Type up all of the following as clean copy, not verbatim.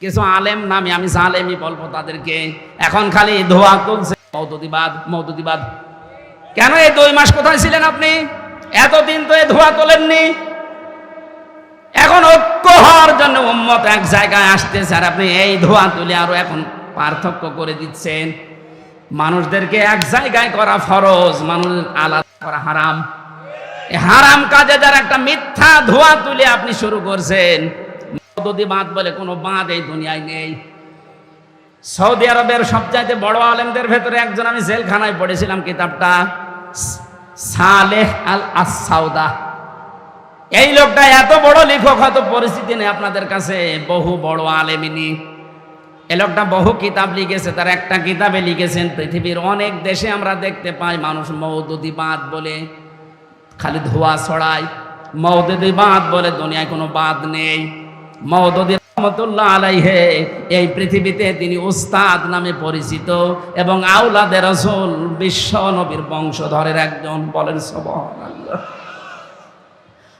কিছু আলেম নামে আমি জালেমি বলবো তাদেরকে, এখন খালি ধোয়া তুলছে মওদুদিবাদ মওদুদিবাদ। কেন এই 2 মাস কোথায় ছিলেন আপনি? এতদিন তো এই ধোয়া তোলেননি। এখন ঐক্য হওয়ার জন্য উম্মত এক জায়গায় আসতেছে, আর আপনি এই ধোয়া তুলে আরো এখন পার্থক্য করে দিচ্ছেন। মানুষদেরকে এক জায়গায় করা ফরজ, মানুষ আলাদা করা হারাম। এই হারাম কাজে যারা একটা মিথ্যা ধোয়া তুলে আপনি শুরু করছেন, মওদুদিবাদ বলে কোনো বাঁধ এই দুনিয়ায় নেই। সৌদি আরবের সবচাইতে বড় আলেমদের ভেতরে একজন, আমি জেলখানায় পড়েছিলাম কিতাবটা, সালেহ আল আসাউদা। এই লোকটা এত বড় লেখক, হয়তো পরিচিতি নেই আপনাদের কাছে, বহু বড় আলেমিনী। এই লোকটা বহু কিতাব লিখেছে, তার একটা কিতাবে লিখেছেন পৃথিবীর অনেক দেশে আমরা দেখতে পাই মানুষ মওদুদিবাদ বলে খালি ধোয়া ছড়ায়, মওদুদিবাদ বলে দুনিয়ায় কোনো বাদ নেই। মওদুদি রহমতুল্লাহ আলাইহে এই পৃথিবীতে তিনি উস্তাদ নামে পরিচিত এবং আওলাদে রাসূল বিশ্ব নবীর বংশধরের একজন। বলেন সুবহানাল্লাহ।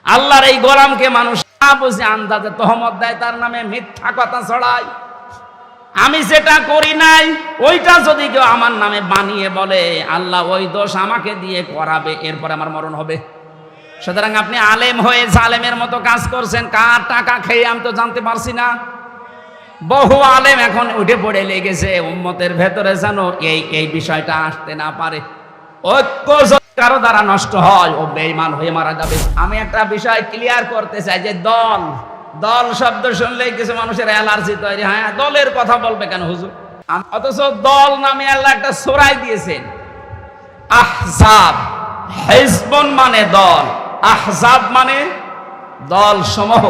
আল্লাহর এই গোলামকে মানুষ না বুঝে আন্দাজে তহমত দেয়, তার নামে মিথ্যা কথা ছড়ায়। আমি যেটা করি নাই ওইটা যদি কেউ আমার নামে বানিয়ে বলে, আল্লাহ ওই দোষ আমাকে দিয়ে করাবে, এরপরে আমার মরণ হবে। সুতরাং আপনি আলেম হয়ে জালেমের মতো কাজ করছেন, কার টাকা খেয়ে আমি তো জানতে পারছি না। বহু আলেম এখন উঠে পড়ে লেগেছে উম্মতের ভেতরে, যেন এই বিষয়টা আসতে না পারে। ঐক্য যদি কারো দ্বারা নষ্ট হয়, ও বেঈমান হয়ে মারা যাবে। আমি একটা বিষয় ক্লিয়ার করতে চাই যে দল শব্দ শুনলেই কিছু মানুষের অ্যালার্জি তৈরি হয়। দলের কথা বলবে কেন হুজুর? অথচ দল নামে আল্লাহ একটা সূরা দিয়েছেন, আহজাব। হিজবুন মানে দল, আহজাব মানে দল সমূহ।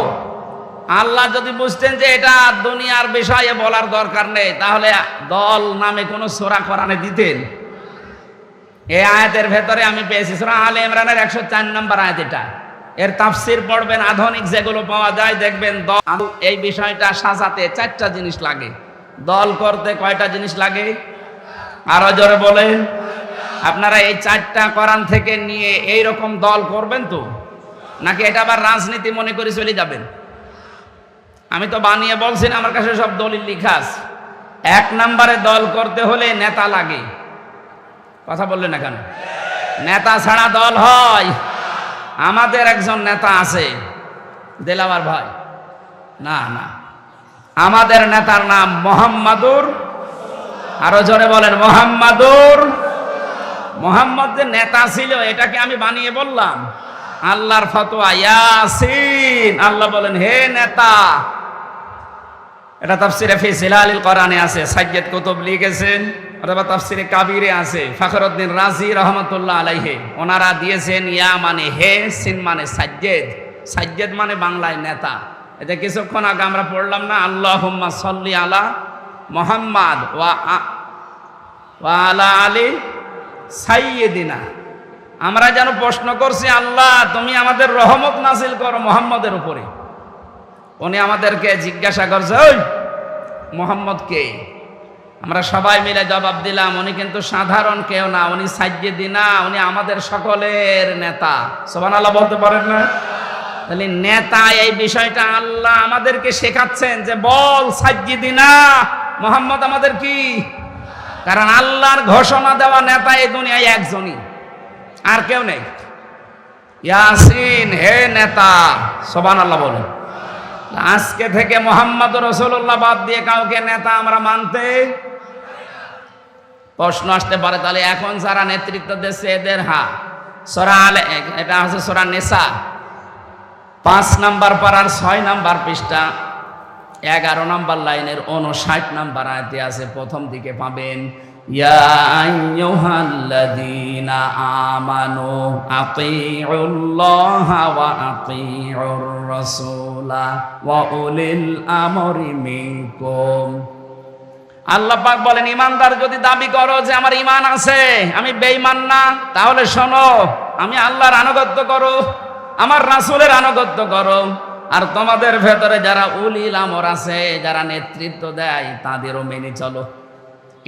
আল্লাহ যদি বুঝতেন যে এটা দুনিয়ার বিষয়ে বলার দরকার নেই, তাহলে দল নামে কোনো সূরা কোরআনে দিতেন? এই আয়াতের ভেতরে আমি পেয়েছি সূরা আলে ইমরানের 104 নম্বর আয়াত। এটা এর তাফসীর পড়বেন, আধুনিক যেগুলো পাওয়া যায় দেখবেন, দল এই বিষয়টা সাজাতে 4টা জিনিস লাগে। দল করতে কয়টা জিনিস লাগে? আরো জোরে বলেন। আপনারা এই 4টা কোরআন থেকে নিয়ে এই রকম দল করবেন তো, নাকি এটা আবার রাজনীতি মনে করে চলে যাবেন? আমি তো বানিয়ে বলছি না, আমার কাছে সব দলিল লেখা আছে। 1 নম্বরে দল করতে হলে নেতা লাগে। কথা বললেন না কেন? নেতা ছাড়া দল হয়? আমাদের একজন নেতা আছে, দেলাওয়ার ভাই। না, আমাদের নেতার নাম মোহাম্মদুর, আরো জোরে বলেন মোহাম্মদুর। মোহাম্মদ যে নেতা ছিল, এটাকে আমি বানিয়ে বললাম? আল্লাহর ফতোয়া ইয়াসিন। আল্লাহ বলেন হে নেতা। এটা তাফসিরে ফি জিলালিল কোরআনে আছে, সাইয়্যিদ কুতুব লিখেছেন, অথবা তাফসিরে কাবিরে আছে, ফখরুদ্দিন রাজি রহমাতুল্লাহ আলাইহি ওনারা দিয়েছেন ইয়া মানে হে, সিন মানে সাইয়্যিদ। সাইয়্যিদ মানে বাংলায় নেতা। এটা কিছুক্ষণ আগে আমরা পড়লাম না, আল্লাহুম্মা সাল্লি আলা মুহাম্মাদ ওয়া আলা আলি সাইয়্যিদিনা। আমরা যেন প্রশ্ন করছি, আল্লাহ তুমি আমাদের রহমত নাজিল করো মুহাম্মদের উপরে। উনি আমাদেরকে জিজ্ঞাসা করছে, ওই মুহাম্মদ কে? আমরা সবাই মিলে জবাব দিলাম, উনি কিন্তু সাধারণ কেউ না, উনি সাইয়্যিদিনা, উনি আমাদের সকলের নেতা। সুবহানাল্লাহ বলতে পারেন না? তাহলে নেতা, এই বিষয়টা আল্লাহ আমাদেরকে শেখাচ্ছেন যে বল সাইয়্যিদিনা, মুহাম্মদ আমাদের কি? কারণ আল্লাহর ঘোষণা দেওয়া নেতা এই দুনিয়ায় একজনই, আর কেউ নেই। ইয়াসিন হে নেতা। সুবহানাল্লাহ বলেন। আজকে থেকে মুহাম্মদ রাসূলুল্লাহ বাদ দিয়ে কাউকে নেতা আমরা মানতে? প্রশ্ন আসতে পারে, তাহলে এখন যারা নেতৃত্ব দিচ্ছে এদের? সূরা আলে, এটা আছে সূরা নিসা 5 নম্বর পারার 6 নম্বর পৃষ্ঠা 11 নম্বর লাইনের 59 নম্বর আয়াতে আছে, প্রথম দিকে পাবেন, ইয়া আইয়ুহাল্লাযীনা আমানু আতিউল্লাহা ওয়া আতিউর রাসূলা ওয়া উলিল আমরি মিনকুম। আল্লাহ পাক বলেন, ইমানদার যদি দাবি করো যে আমার ঈমান আছে, আমি বেঈমান না, তাহলে শোনো, আমি আল্লাহর আনুগত্য করো, আমার রাসূলের আনুগত্য করো, আর তোমাদের ভেতরে যারা উলিল আমর আছে, যারা নেতৃত্ব দেয়, তাদেরও মেনে চলো।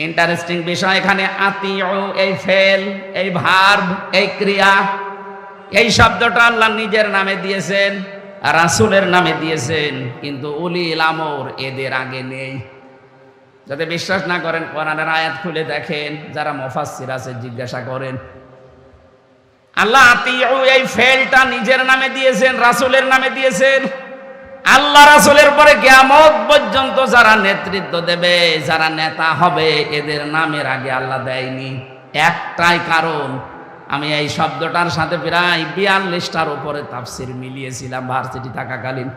ইন্টারেস্টিং বিষয় এখানে, আতিউ এই ফেল, এই ভার্ব, এই ক্রিয়া, এই শব্দটা আল্লাহ নিজের নামে দিয়েছেন। রাসূলের নামে দিয়েছেন, কিন্তু উলিল আমর এদের আগে নেই। যাতে বিশ্বাস না করেন কোরআনের আয়াত খুলে দেখেন, যারা মুফাসসির আছে জিজ্ঞাসা করেন। আল্লাহ আতিউ এই ফেলটা নিজের নামে দিয়েছেন, রাসূলের নামে দিয়েছেন। আল্লাহ রাসূলের পরে কিয়ামত পর্যন্ত যারা নেতৃত্ব দেবে, যারা নেতা হবে, এদের নামের আগে আল্লাহ দেয়নি। একটাই কারণ, আমি এই শব্দটার সাথে প্রায় 42টার উপরে তাফসীর মিলিয়েছিলাম ভার্সিটি থাকাকালীন।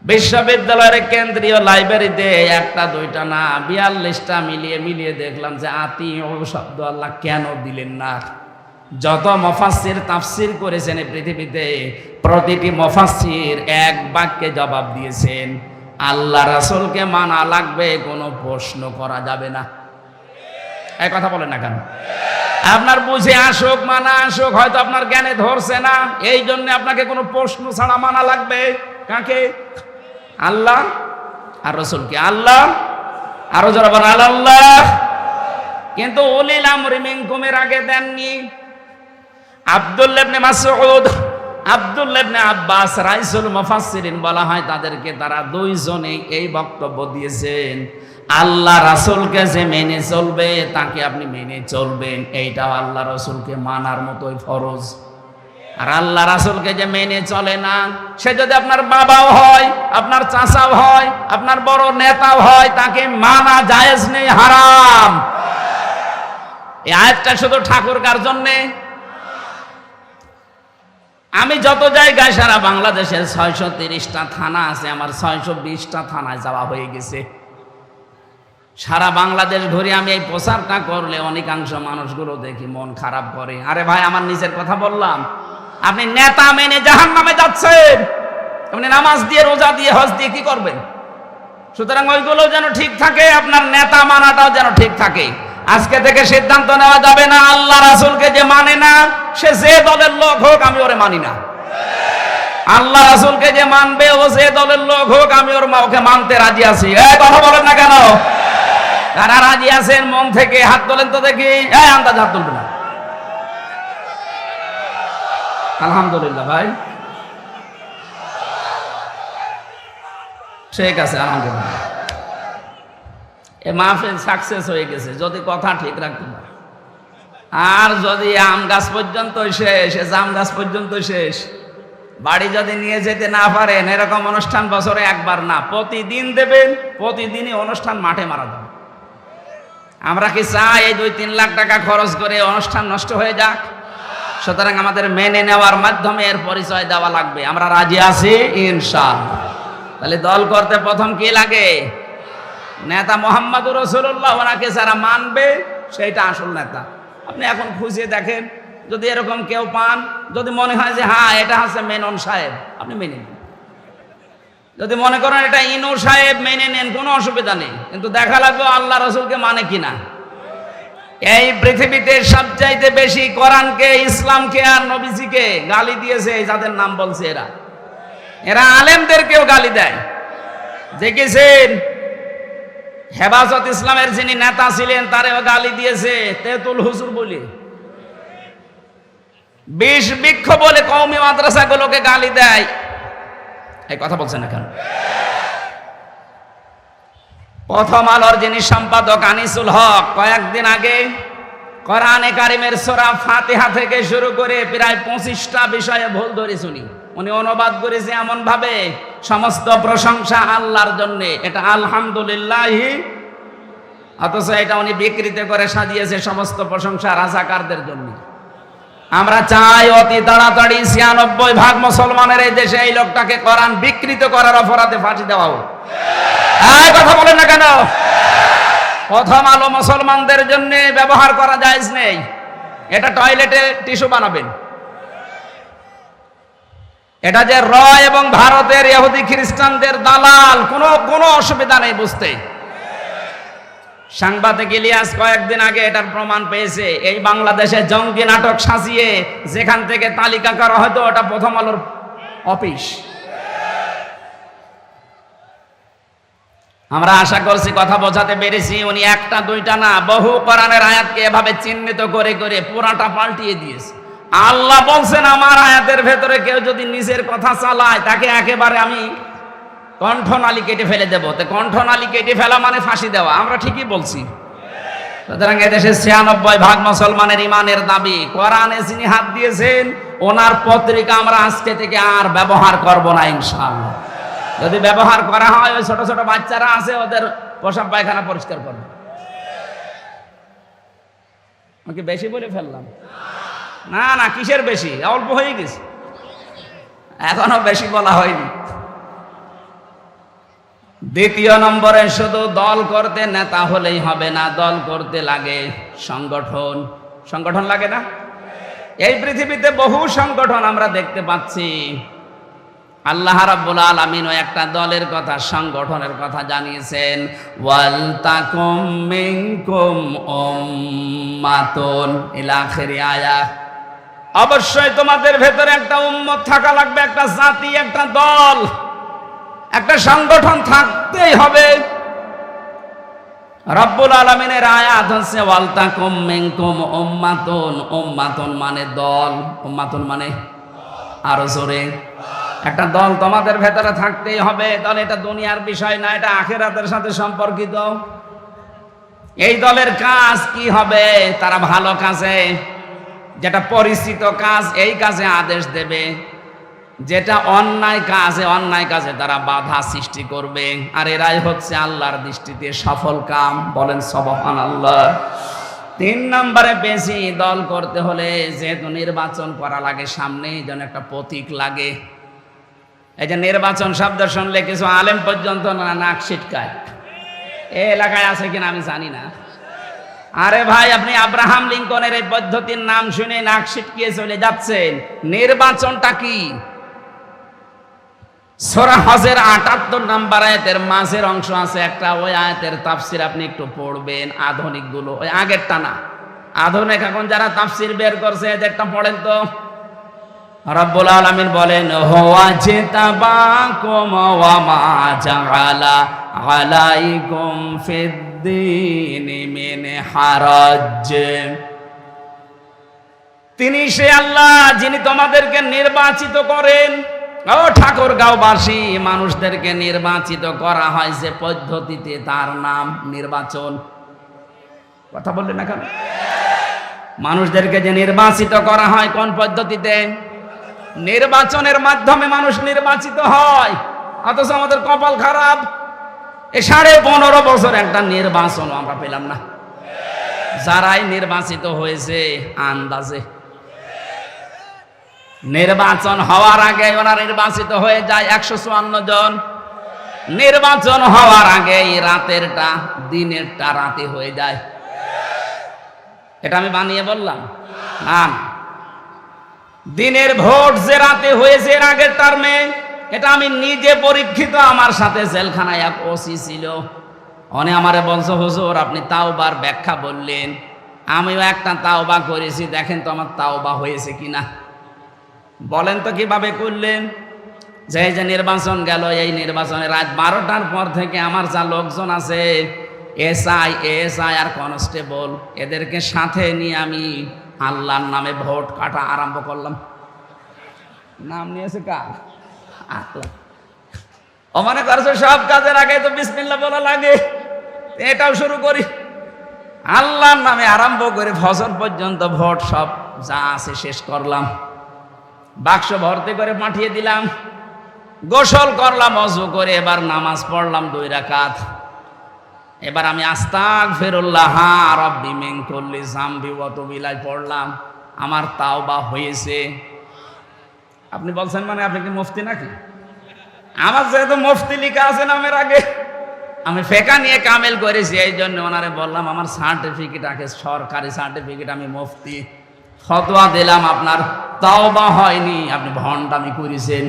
বিশ্ববিদ্যালয়ের কেন্দ্রীয় লাইব্রেরিতে একটা দুইটা না 42টা মিলিয়ে দেখলাম যে আতিউ শব্দ আল্লাহ কেন দিলেন না। যত মুফাসসির তাফসীর করেছেন এই পৃথিবীতে, প্রতিটি মুফাসসির এক বাক্যে জবাব দিয়েছেন, আল্লাহ রাসূলকে মানা লাগবে, কোনো প্রশ্ন করা যাবে না। এই কথা বলেন না কেন? আপনার বুঝে আসুক, মানা আসুক, হয়তো আপনার জ্ঞানে ধরছে না, এই জন্য আপনাকে কোনো প্রশ্ন ছাড়া মানা লাগবে। কাকে? আল্লাহ আর রাসূলকে। আল্লাহ আরো যারা বলেন আল্লাহ। কিন্তু উলিল আমরি মিনকুমের আগে দেননি। আব্দুল্লাহ ইবনে মাসউদ, আব্দুল্লাহ ইবনে আব্বাস রাইসুল মুফাসসিরিন বলা হয় তাদেরকে, তারা দুইজনেই এই বক্তব্য দিয়েছেন, আল্লাহ রাসূলকে যে মেনে চলবে তাকে আপনি মেনে চলবেন, এইটাও আল্লাহ রাসূলকে মানার মতোই ফরজ। আর আল্লাহ রাসূলকে যে মেনে চলে না, সে যদি আপনার বাবাও হয়, আপনার চাচাও হয়, আপনার বড় নেতাও হয়, তাকে মানা জায়েজ নেই, হারাম। এই আয়াতটা শুধু ঠাকুরকার জন্যে। আমি যত জায়গায় সারা বাংলাদেশের 630টা থানা আছে, আমার 620টা থানায় যাওয়া হয়ে গেছে। সারা বাংলাদেশ ঘুরে আমি এই প্রচারটা করলে অনেকাংশ মানুষগুলো দেখি মন খারাপ করে। আরে ভাই, আমার নিজের কথা বললাম, আপনি নেতা মেনে জাহান্নামে যাচ্ছেন, আপনি নামাজ দিয়ে, রোজা দিয়ে, হজ দিয়ে কি করবেন? সুতরাং ওইগুলো যেন ঠিক থাকে, আপনার নেতা মানাটাও যেন ঠিক থাকে। আজকে থেকে সিদ্ধান্ত নেওয়া যাবে না, আল্লাহ রাসূলকে যে মানে না, সে যে দলের লোক হোক, আমি ওরে মানি না। আল্লাহ রাসূলকে যে মানবে, ও যে দলের লোক হোক, আমি ওকে মানতে রাজি আছি। এই কথা বলেন না কেন? কারা রাজি আছেন মন থেকে? হাত তোলেন তো দেখি। এই আন্দাজ হাত তুলবেন না। আলহামদুলিল্লাহ ভাই, ঠিক আছে, আলহামদুলিল্লাহ। এ মাহফিল সাকসেস হয়ে গেছে যদি কথা ঠিক রাখতে পারে। আর যদি আম গাছ পর্যন্ত শেষ, জাম গাছ পর্যন্ত শেষ, বাড়ি যদি নিয়ে যেতে না পারেন, এরকম অনুষ্ঠান বছরে একবার না, প্রতিদিন দেবেন, প্রতিদিনই অনুষ্ঠান মাঠে মারা যাবে। আমরা কি চাই এই 2-3 লাখ টাকা খরচ করে অনুষ্ঠান নষ্ট হয়ে যাক? সুতরাং আমাদের মেনে নেওয়ার মাধ্যমে এর পরিচয় দেওয়া লাগবে, আমরা রাজি আছি ইনশাআল্লাহ। তাহলে দল করতে প্রথম কি লাগে? নেতা মুহাম্মদুর রাসূলুল্লাহ, ওনাকে যারা মানবে সেইটা আসল নেতা। আপনি এখন খুঁজে দেখেন, যদি এরকম কেউ পান, যদি মনে হয় যে হ্যাঁ এটা হচ্ছে মেনন সাহেব, আপনি মেনে নেন। যদি মনে করেন এটা ইনু সাহেব, মেনে নেন, কোনো অসুবিধা নেই। কিন্তু দেখা লাগবে আল্লাহ রাসূলকে মানে কিনা। এই পৃথিবীতে সবচাইতে বেশি কোরআনকে, ইসলামকে আর নবীজিকে গালি দিয়েছে যাদের নাম বলছে, এরা আলেমদেরকেও গালি দেয়। দেখেছেন হেফাজত ইসলামের যিনি নেতা ছিলেন, তারেও গালি দিয়েছে তেতুল হুজুর বলে, বিষ বৃক্ষ বলে কওমি মাদ্রাসাগুলোকে গালি দেয়। এই কথা বলছেন না কেন? প্রথম আলোর যিনি সম্পাদক আনিসুল হক, কয়েকদিন আগে কোরআনে কারিমের সূরা ফাতিহা থেকে শুরু করে প্রায় 25টা বিষয়ে ভুল ধরে শুনি। উনি অনুবাদ করেছে এমন ভাবে, সমস্ত প্রশংসা আল্লাহর জন্য, এটা আলহামদুলিল্লাহ, অথচ এটা উনি বিকৃত করে সাজিয়েছে সমস্ত প্রশংসা রাজাকারদের জন্য। আমরা চাই অতি তাড়াতাড়ি 96% মুসলমানের এই দেশে এই লোকটাকে কোরআন বিকৃত করার অপরাধে ফাঁসি দেওয়া হোক। এই কথা বলেন না কেন? প্রথম আলো মুসলমানদের জন্য ব্যবহার করা জায়েজ নেই। এটা টয়লেটে টিস্যু বানাবেন। এটা যে র এবং ভারতের ইহুদি খ্রিস্টানদের দালাল, কোনো অসুবিধা নেই বুঝতে। সাংবাদিক ইলিয়াস কয়েকদিন আগে এটার প্রমাণ পেয়েছে। এই বাংলাদেশে জঙ্গি নাটক সাজিয়ে যেখান থেকে তালিকা করা হয়তো, ওটা প্রথম আলোর অফিস। আমরা আশা করছি কথা বোঝাতে পেরেছি। উনি একটা দুইটা না, বহু কোরআনের আয়াতকে এভাবে চিহ্নিত করে করে পুরাটা পাল্টিয়ে দিয়েছে। আল্লাহ বলছেন আমার আয়াতের ভেতরে কেউ যদি নিজের কথা চালায় তাকে একেবারে আমি কণ্ঠনালী কেটে ফেলে দেবো। তো কণ্ঠনালী কেটে ফেলা মানে ফাঁসি দেওয়া, আমরা ঠিকই বলছি। সুতরাং এদেশে 96% মুসলমানের ইমানের দাবি, কোরআনে যিনি হাত দিয়েছেন ওনার পত্রিকা আমরা আজকে থেকে আর ব্যবহার করব না ইনশাআল্লাহ। যদি ব্যবহার করা হয় ওই ছোট ছোট বাচ্চারা আছে ওদের পোশাক পায়খানা পরিষ্কার করবে। আমাকে বেশি বলে ফেললাম? না না, কিসের বেশি, অল্প হয়ে গেছে, এখনো বেশি বলা হয়নি। দ্বিতীয় নম্বরে, শুধু দল করতে নেতা হলেই হবে না, দল করতে লাগে সংগঠন। সংগঠন লাগে না? এই পৃথিবীতে বহু সংগঠন আমরা দেখতে পাচ্ছি। আল্লাহ রাব্বুল আলামিন একটা দলের কথা, সংগঠনের কথা জানিয়েছেন, ওয়াল তাকুম মিনকুম উম্মাতুন ইলা আখিরি আয়াত। অবশ্যই তোমাদের ভেতরে একটা উম্মত থাকা লাগবে, একটা জাতি, একটা দল, একটা সংগঠন থাকতেই হবে। রব্বুল আলামিনের আয়াত হচ্ছে ওয়াল তাকুম মিনকুম উম্মাতুন। উম্মাতুন মানে দল, উম্মাতুন মানে আরো জোরে, একটা দল তোমাদের ভেতরে থাকতেই হবে। দল এটা দুনিয়ার বিষয় না, এটা আখিরাতের সাথে সম্পর্কিত। এই দলের কাজ কি হবে? তারা ভালো কাজে, যেটা পরিচিত কাজ এই কাজে আদেশ দেবে, যেটা অন্যায় কাজে তারা বাধা সৃষ্টি করবে। আর এরাই হচ্ছে আল্লাহর দৃষ্টিতে সফল কাম। বলেন সুবহানাল্লাহ। 3 নম্বরে, বেশি দল করতে হলে যেহেতু নির্বাচন করা লাগে, সামনে যেন একটা প্রতীক লাগে। এই যে নির্বাচন শব্দ শুনলে কিছু আলেম পর্যন্ত নাক ছিটকায়। এই এলাকায় আছে কিনা আমি জানি না। আরে ভাই, আপনি আব্রাহাম লিঙ্কনের এই পদ্ধতির নাম শুনে নাক ছিটকিয়ে চলে যাচ্ছেন। নির্বাচনটা কি? সূরা হজের 78 নম্বর আয়াতের মাঝের অংশ আছে একটা, ওই আয়াতের তাফসির আপনি একটু পড়বেন। আধুনিক গুলো, ওই আগেরটা না, আধুনিক এখন যারা তাফসির বের করছে এদেরটা পড়েন তো। রব্বুল আলামিন বলেন, হুয়া জিতাবাকুম ওয়া মা জাআলা আলাইকুম ফিদ্দীনি মিন হারাজ। তিনি সে আল্লাহ যিনি তোমাদেরকে নির্বাচিত করেন। ও ঠাকুরগাঁওবাসী, মানুষদেরকে নির্বাচিত করা হয় যে পদ্ধতিতে, তার নাম নির্বাচন। কথা বললেন না কেন? মানুষদেরকে যে নির্বাচিত করা হয় কোন পদ্ধতিতে? নির্বাচনের মাধ্যমে মানুষ নির্বাচিত হয়। অথচ আমাদের কপাল খারাপ, এই 15.5 বছর একটা নির্বাচন আমরা পেলাম না। যারাই নির্বাচিত হয়েছে আন্দাজে, নির্বাচন হওয়ার আগে ওরা নির্বাচিত হয়ে যায় 154 জন। নির্বাচন হওয়ার আগে রাতেরটা দিনেরটা রাতে হয়ে যায়। এটা আমি বানিয়ে বললাম না। দিনের ভোট যে রাতে হয়েছে এর আগের টার্মে, এটা আমি নিজে পরীক্ষিত। আমার সাথে জেলখানায় এক ওসি ছিল, উনি আমারে বলছে, হুজুর আপনি তাওবার ব্যাখ্যা বললেন, আমিও একটা তাওবা করেছি, দেখেন তো আমার তাওবা হয়েছে কিনা। বলেন তো কিভাবে করলেন? যে এই যে নির্বাচন গেল, এই নির্বাচনে রাত 12টার পর থেকে আমার যা লোকজন আছে, এসআই, এএসআই আর কনস্টেবল, এদেরকে সাথে নিয়ে আমি আল্লাহর নামে ভোট কাটা আরম্ভ করলাম। নাম নিয়েছে কার? আল্লাহ। ও মনে করছে সব কাজের আগে তো বিসমিল্লাহ বলা লাগে, এটাও শুরু করি। আল্লাহর নামে আরম্ভ করে ফজর পর্যন্ত ভোট সব যা আছে শেষ করলাম। বাক্স ভর্তি করে পাঠিয়ে দিলাম। গোসল করলাম ওযু করে, এবার নামাজ পড়লাম 2 রাকাত। এবার আমি আস্তাগফিরুল্লাহ রাব্বি মিন কুল্লি যামবি ওয়া তুবু ইলাইহি পড়লাম। আমার তাওবা হয়েছে। আপনি বলছেন মানে আপনি কি মুফতি নাকি? আমার যেহেতু মুফতি লেখা আছে নামের আগে, আমি ফেকা নিয়ে কামেল করেছি, এই জন্য ওনারে বললাম আমার সার্টিফিকেট আছে, সরকারি সার্টিফিকেট, আমি মুফতি। ফতোয়া দিলাম আপনার তাওবা হয়নি, আপনি ভণ্ডামি করেছেন।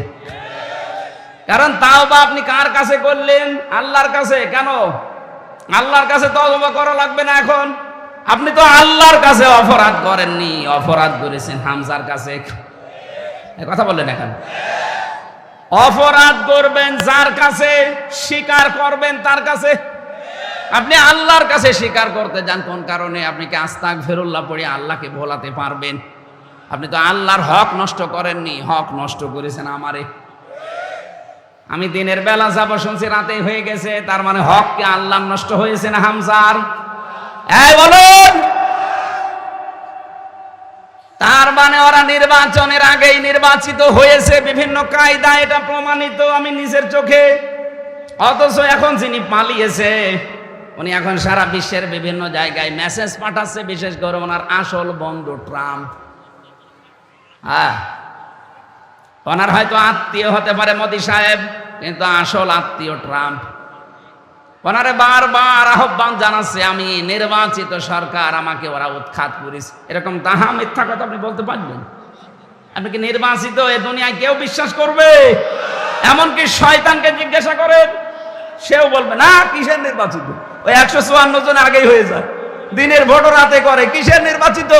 কারণ তাওবা আপনি কার কাছে করলেন? আল্লাহর কাছে। কেন? আল্লাহর কাছে তওবা করা লাগবে না এখন। আপনি তো আল্লাহর কাছে অপরাধ করেননি, অপরাধ করেছেন হামজার কাছে। এই কথা বললেন এখন। অপরাধ করবেন যার কাছে, স্বীকার করবেন তার কাছে। আপনি আল্লাহর কাছে স্বীকার করতে যান কোন কারণে? আপনি কি আস্তাগফিরুল্লাহ পড়ে আল্লাহকে ভোলাতে পারবেন? আপনি তো আল্লাহর হক নষ্ট করেননি, হক নষ্ট করেছেন আমারে। আমি দিনের বেলা যাব শুনছি রাতে হয়ে গেছে, তার মানে হক কি আল্লাহ নষ্ট হয়েছে না হামজার? এই বলুন। তার মানে ওরা নির্বাচনের আগেই নির্বাচিত হয়েছে বিভিন্ন কায়দা, এটা প্রমাণিত আমি নিজের চোখে। অথচ এখন যিনি পালিয়েছে উনি এখন সারা বিশ্বের বিভিন্ন জায়গায় মেসেজ পাঠাচ্ছে, বিশেষ করে ওনার আসল বন্ধু ট্রাম্প। হ্যাঁ, ওনার হয়তো আত্মীয় হতে পারে মোদি সাহেব, কিন্তু আসল আত্মীয় ট্রাম্প। ওনারে বারবার আহ্বান জানাচ্ছে, আমি নির্বাচিত সরকার, আমাকে ওরা উৎখাত করেছে। এরকম তাহা মিথ্যা কথা আপনি বলতে পারবেন? আপনি কি নির্বাচিত এ দুনিয়ায় কেউ বিশ্বাস করবে? এমনকি শয়তানকে জিজ্ঞাসা করেন, সেও বলবে না কিসের নির্বাচিত, ওই 154 জন আগেই হয়ে যায়, দিনের ভোট রাতে করে, কিসের নির্বাচিত?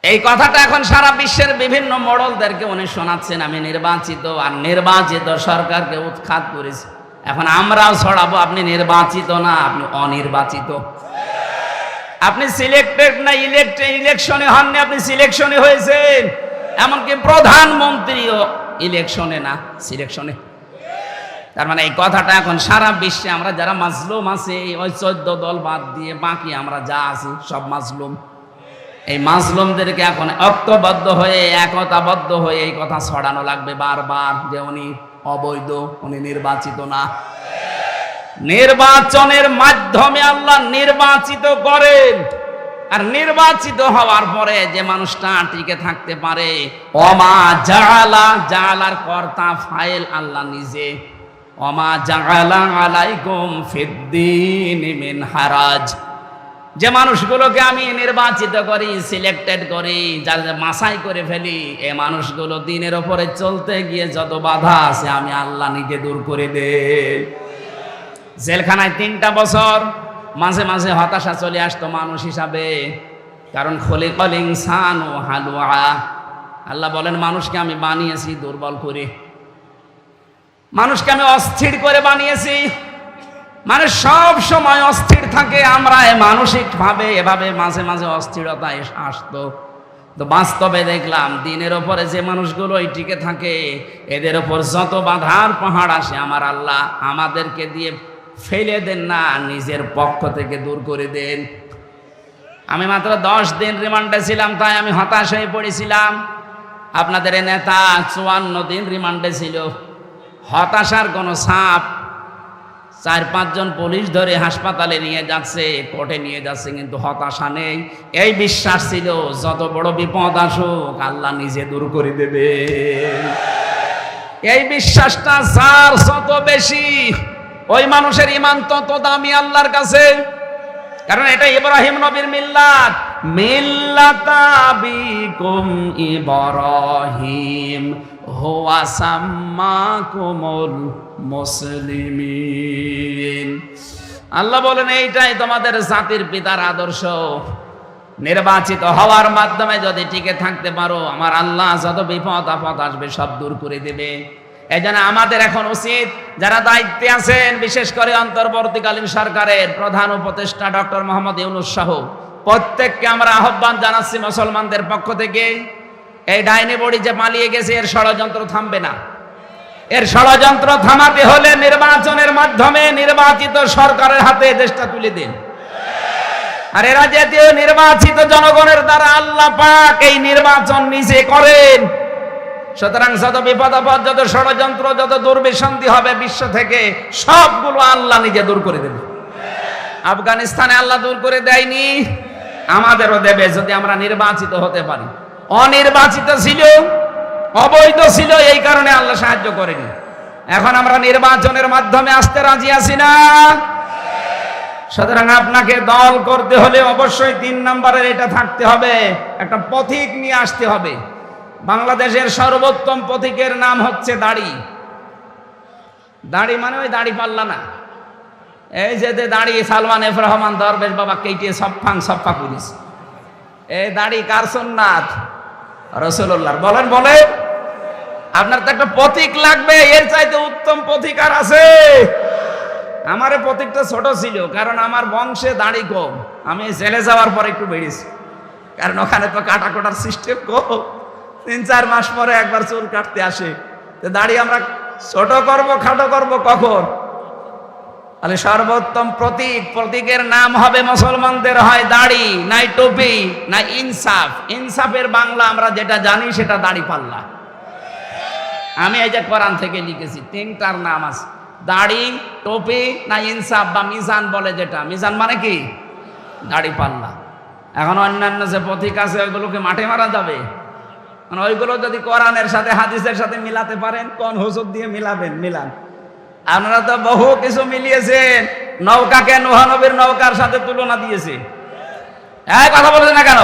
এই কথাটা এখন সারা বিশ্বের বিভিন্ন মডেলদেরকে উনি শোনাচ্ছেন, আমি নির্বাচিত, আর নির্বাচিত সরকারকে উৎখাত করেছি। এখন আমরাও ছড়াবো, আপনি নির্বাচিত না, আপনি অনির্বাচিত। আপনি সিলেক্টেড না ইলেকশনে হননি, আপনি সিলেকশনে হয়েছেন। এমনকি প্রধানমন্ত্রীও ইলেকশনে না, সিলেকশনে। তার মানে এই কথাটা এখন সারা বিশ্বে আমরা যারা মাজলুম আছে, ওই 14 দল বাদ দিয়ে বাকি আমরা যা আছি সব মাজলুম। এই মাজলুমদেরকে এখন ঐক্যবদ্ধ হয়ে, একতাবদ্ধ হয়ে এই কথা ছড়ানো লাগবে বারবার যে উনি অবৈধ, উনি নির্বাচিত না। নির্বাচনের মাধ্যমে আল্লাহ নির্বাচিত করেন, আর নির্বাচিত হওয়ার পরে যে মানুষটা টিকে থাকতে পারে, ওমা জাআলা, জাআলার কর্তা ফাইল আল্লাহ নিজে, ওমা জাআলা আলাইকুম ফিদ্দীন মিন হারাজ। যে মানুষগুলোকে আমি নির্বাচিত করি, সিলেক্টেড করি, যাদের মাসাই করে ফেলি, এই মানুষগুলো দিনের ওপরে চলতে গিয়ে যত বাধা আছে আমি আল্লাহ নিজে দূর করে দেই। জেলখানায় 3টা বছর মাঝে মাঝে হতাশা চলে আসতো মানুষ হিসাবে, কারণ খলিকাল ইনসানু হালুআ। আল্লাহ বলেন মানুষকে আমি বানিয়েছি দুর্বল করে, মানুষকে আমি অস্থির করে বানিয়েছি। মানে সব সময় অস্থির থাকে, আমরা মানসিকভাবে এভাবে মাঝে মাঝে অস্থিরতা আসতো। তো বাস্তবে দেখলাম দিনের ওপরে যে মানুষগুলো টিকে থাকে, এদের ওপর যত বাধার পাহাড় আসে আমার আল্লাহ আমাদেরকে দিয়ে ফেলে দেন না, নিজের পক্ষ থেকে দূর করে দেন। আমি মাত্র 10 দিন রিমান্ডে ছিলাম, তাই আমি হতাশ হয়ে পড়েছিলাম। আপনাদের নেতা 54 দিন রিমান্ডে ছিল। হতাশার কোনো ছাপ, 4-5 জন পুলিশ ধরে হাসপাতালে নিয়ে যাচ্ছে, কোর্টে নিয়ে যাচ্ছে, কিন্তু হতাশা নেই। এই বিশ্বাস ছিল যত বড় বিপদ আসুক আল্লাহ নিজে দূর করে দেবে। এই বিশ্বাসটা যার যত বেশি, ওই মানুষের ঈমান তত দামি আল্লাহর কাছে। কারণ এটা ইব্রাহিম নবীর মিল্লাত, মিল্লাতা আবিকুম ইব্রাহিম হুয়া সাম্মাকুমুল মুসলিমিন। আল্লাহ বলেন এইটাই তোমাদের জাতির পিতার আদর্শ। নির্বাচিত হওয়ার মাধ্যমে যদি টিকে থাকতে পারো, আমার আল্লাহ যত বিপদ আপদ আসবে সব দূর করে দেবে। এই জন্য আমাদের এখন উচিত, যারা দায়িত্বে আছেন, বিশেষ করে অন্তর্বর্তীকালীন সরকারের প্রধান উপদেষ্টা ডক্টর মোহাম্মদ ইউনূস সহ প্রত্যেককে আমরা আহ্বান জানাচ্ছি মুসলমানদের পক্ষ থেকে, এই ডাইনি বড়ি যে পালিয়ে গেছে এর ষড়যন্ত্র থামবে না। এর ষড়যন্ত্র থামাতে হলে নির্বাচনের মাধ্যমে নির্বাচিত সরকারের হাতে দেশটা তুলে দিন। আর এরা জাতীয় নির্বাচিত জনগণের দ্বারা আল্লাহ পাক এই নির্বাচন নিজে করেন। সুতরাং যত বিপদ আপদ, যত ষড়যন্ত্র, যত দুর্বিসন্ধি হবে বিশ্ব থেকে, সবগুলো আল্লাহ নিজে দূর করে দেবে। আফগানিস্তানে আল্লাহ দূর করে দেয়নি, আমাদেরও দেবে যদি আমরা নির্বাচিত হতে পারি। অনির্বাচিত ছিল, অবৈধ ছিল, এই কারণে আল্লাহ সাহায্য করেনি। এখন আমরা নির্বাচনের মাধ্যমে আসতে রাজি আছি না। সুতরাং আপনাকে দল করতে হলে অবশ্যই 3 নম্বরের এটা থাকতে হবে, একটা পথিক নিয়ে আসতে হবে। বাংলাদেশের সর্বোত্তম পথিকের নাম হচ্ছে দাড়ি। দাড়ি মানে ওই দাড়ি পাল্লা না, এই যে দাড়ি সালমান এফ রহমান দরবেশ বাবা কেটে সফা করিস, এই দাড়ি কার সুন্নাত? রাসূলুল্লাহর। বলেন বলে, আপনার তো একটা পথিক লাগবে, এর চাইতে উত্তম পথিক আর আছে? আমারে প্রতীকটা ছোট ছিল, কারণ আমার বংশে দাড়ি কম। আমি জেলে যাওয়ার পর একটু বেড়েছি, কারণ ওখানে তো কাটা কোটার সিস্টেম কম। 3-4 মাস পরে একবার চুল কাটতে আসে। তো দাড়ি আমরা ছোট করব খাটো করব কখন? তাহলে সর্বোত্তম প্রতীকের নাম হবে মুসলমানদের হয় দাড়ি, নাই টুপি, না ইনসাফ। ইনসাফের বাংলা আমরা যেটা জানি সেটা দাড়ি পাল্লা। আমি এই যে কোরআন থেকে লিখেছি, 3টার নাম আছে, দাড়ি, টুপি, না ইনসাফ বা মিজান বলে যেটা। মিজান মানে কি? দাড়ি পাল্লা। এখন অন্যান্য যে প্রতীক আছে ওইগুলোকে মাঠে মারা যাবে? মানে ওইগুলো যদি কোরআনের সাথে হাদিসের সাথে মিলাতে পারেন, কোন হুজুর দিয়ে মিলাবেন? মিলান। আপনারা তো বহু কিছু মিলিয়েছেন। নৌকাকে নূহ নবীর নৌকার সাথে তুলনা দিয়েছে। এই কথা বলছেন না কেন?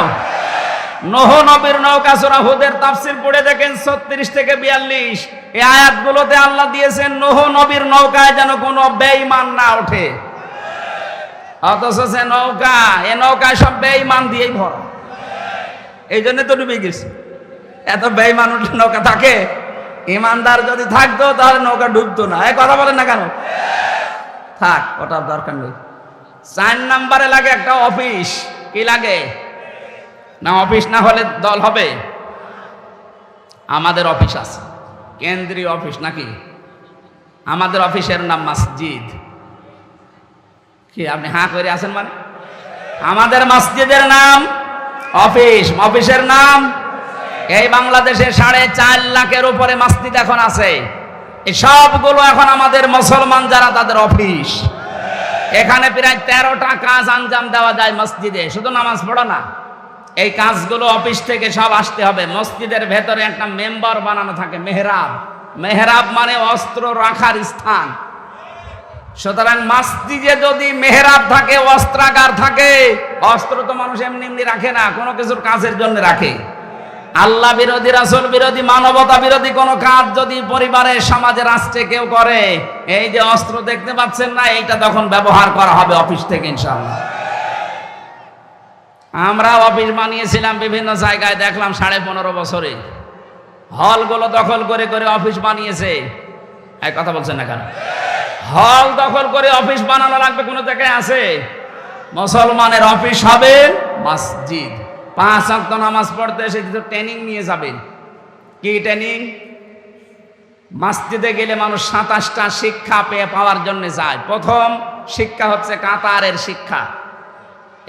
নূহ নবীর নৌকা সূরা হুদের তাফসীর পড়ে দেখেন 36 থেকে 42। এই আয়াতগুলোতে আল্লাহ দিয়েছেন নূহ নবীর নৌকায় যেন কোনো বেঈমান না ওঠে। অথচ সে নৌকা, এই নৌকায় সব বেঈমান দিয়েই ভরা। এই জন্য তো ডুবে গেছে। এত বেঈমান উঠলে নৌকা থাকে? ইমানদার যদি থাকতো তাহলে নৌকা ডুবতো না। এই কথা বলেন না কেন? থাক, ওটার দরকার নেই। 4 নম্বরে লাগে একটা অফিস। কি লাগে? না অফিস না হলে দল হবে? আমাদের অফিস আছে, কেন্দ্রীয় অফিস নাকি? আমাদের অফিসের নাম মসজিদ। কি আপনি হাঁ করে আছেন? মানে আমাদের মসজিদের নাম অফিস। অফিসের নাম, এই বাংলাদেশে 4.5 লাখের উপরে মসজিদ এখন আছে। এই সবগুলো এখন আমাদের মুসলমান যারা, তাদের অফিস। এখানে প্রায় 13টা কাজ আঞ্জাম দেওয়া যায় মসজিদে, শুধু নামাজ পড়া না। এই কাজগুলো অফিস থেকে সব আসতে হবে। মসজিদের ভেতরে একটা মেম্বার বানানো থাকে, মেহরাব। মেহরাব মানে অস্ত্র রাখার স্থান। সুতরাং মসজিদে যদি মেহরাব থাকে, অস্ত্রাগার থাকে, অস্ত্র তো মানুষ এমনি এমনি রাখে না, কোনো কিছুর কাজের জন্য রাখে। আল্লাহ বিরোধী, রাসূল বিরোধী, মানবতা বিরোধী কোনো কাজ যদি পরিবারে, সমাজে, রাষ্ট্রে কেউ করে, এই যে অস্ত্র দেখতে পাচ্ছেন না, এইটা তখন ব্যবহার করা হবে অফিস থেকে ইনশাআল্লাহ। আমরা অফিস বানিয়েছিলাম বিভিন্ন জায়গায়, দেখলাম 15.5 বছরে হলগুলো দখল করে করে অফিস বানিয়েছে। এই কথা বলছেন না কেন? হল দখল করে অফিস বানানো লাগবে কোনো জায়গায় আছে? মুসলমানের অফিস হবে মসজিদ। 5 ওয়াক্ত নামাজ পড়তে এসে ট্রেনিং নিয়ে যাবেন। কি ট্রেনিং? মসজিদে গেলে মানুষ 27টা শিক্ষা পাওয়ার জন্য যায়। প্রথম শিক্ষা হচ্ছে কাতারের শিক্ষা।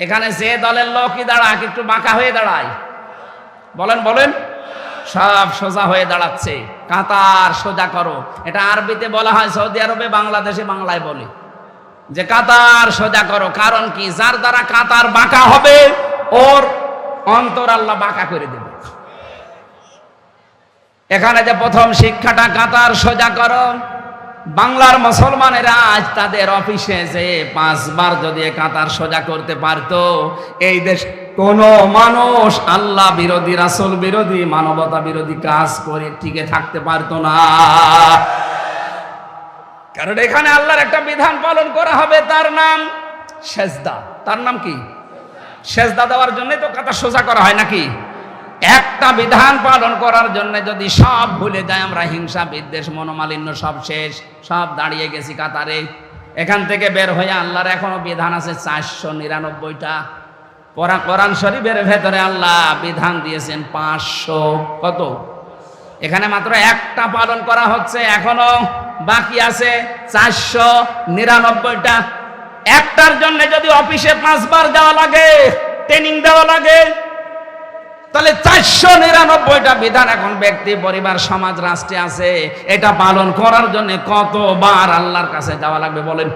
এখানে যে দলের লোকই দাঁড়াক একটু বাঁকা হয়ে দাঁড়ায়, বলেন বলেন, সব সোজা হয়ে দাঁড়াচ্ছে। কাতার সোজা করো, এটা আরবিতে বলা হয়, সৌদি আরবে, বাংলাদেশে বাংলায় বলে যে কাতার সোজা করো। কারণ কি? যার দ্বারা কাতার বাঁকা হবে ওর অন্তর আল্লাহ বাঁকা করে দেবে। এখানে যে প্রথম শিক্ষাটা কাতার সোজা করো, বাংলার মুসলমানেরা আজ তাদের অফিসে যে 5 বার যদি কাতার সোজা করতে পারতো, এই দেশ কোন মানুষ আল্লাহ বিরোধী, রাসূল বিরোধী, মানবতা বিরোধী কাজ করে টিকে থাকতে পারতো না। কারণ এখানে আল্লাহর একটা বিধান পালন করা হবে, তার নাম সেজদা। তার নাম কি? সেজদা দেওয়ার জন্যই তো কাতার সোজা করা হয় নাকি? একটা বিধান পালন করার জন্য যদি সব ভুলে যায়, আমরা হিংসা, বিদ্বেষ, মনোমালিন্য সব শেষ, সব দাঁড়িয়ে গেছি কাতারে। এখান থেকে বের হয়ে আল্লাহর এখনো বিধান আছে 499টা। কোরআন শরীফের ভেতরে আল্লাহ বিধান দিয়েছেন 500। কত? এখানে মাত্র একটা পালন করা হচ্ছে, এখনো বাকি আছে 499টা। একটার জন্য যদি অফিসে 5 বার যাওয়া লাগে, ট্রেনিং দেওয়া লাগে, তাহলে 499টা বিধান এখন ব্যক্তি, পরিবার, সমাজ, রাষ্ট্রে আছে। এটা পালন করার জন্য কতবার আল্লাহর কাছে যাওয়া লাগবে বলেন?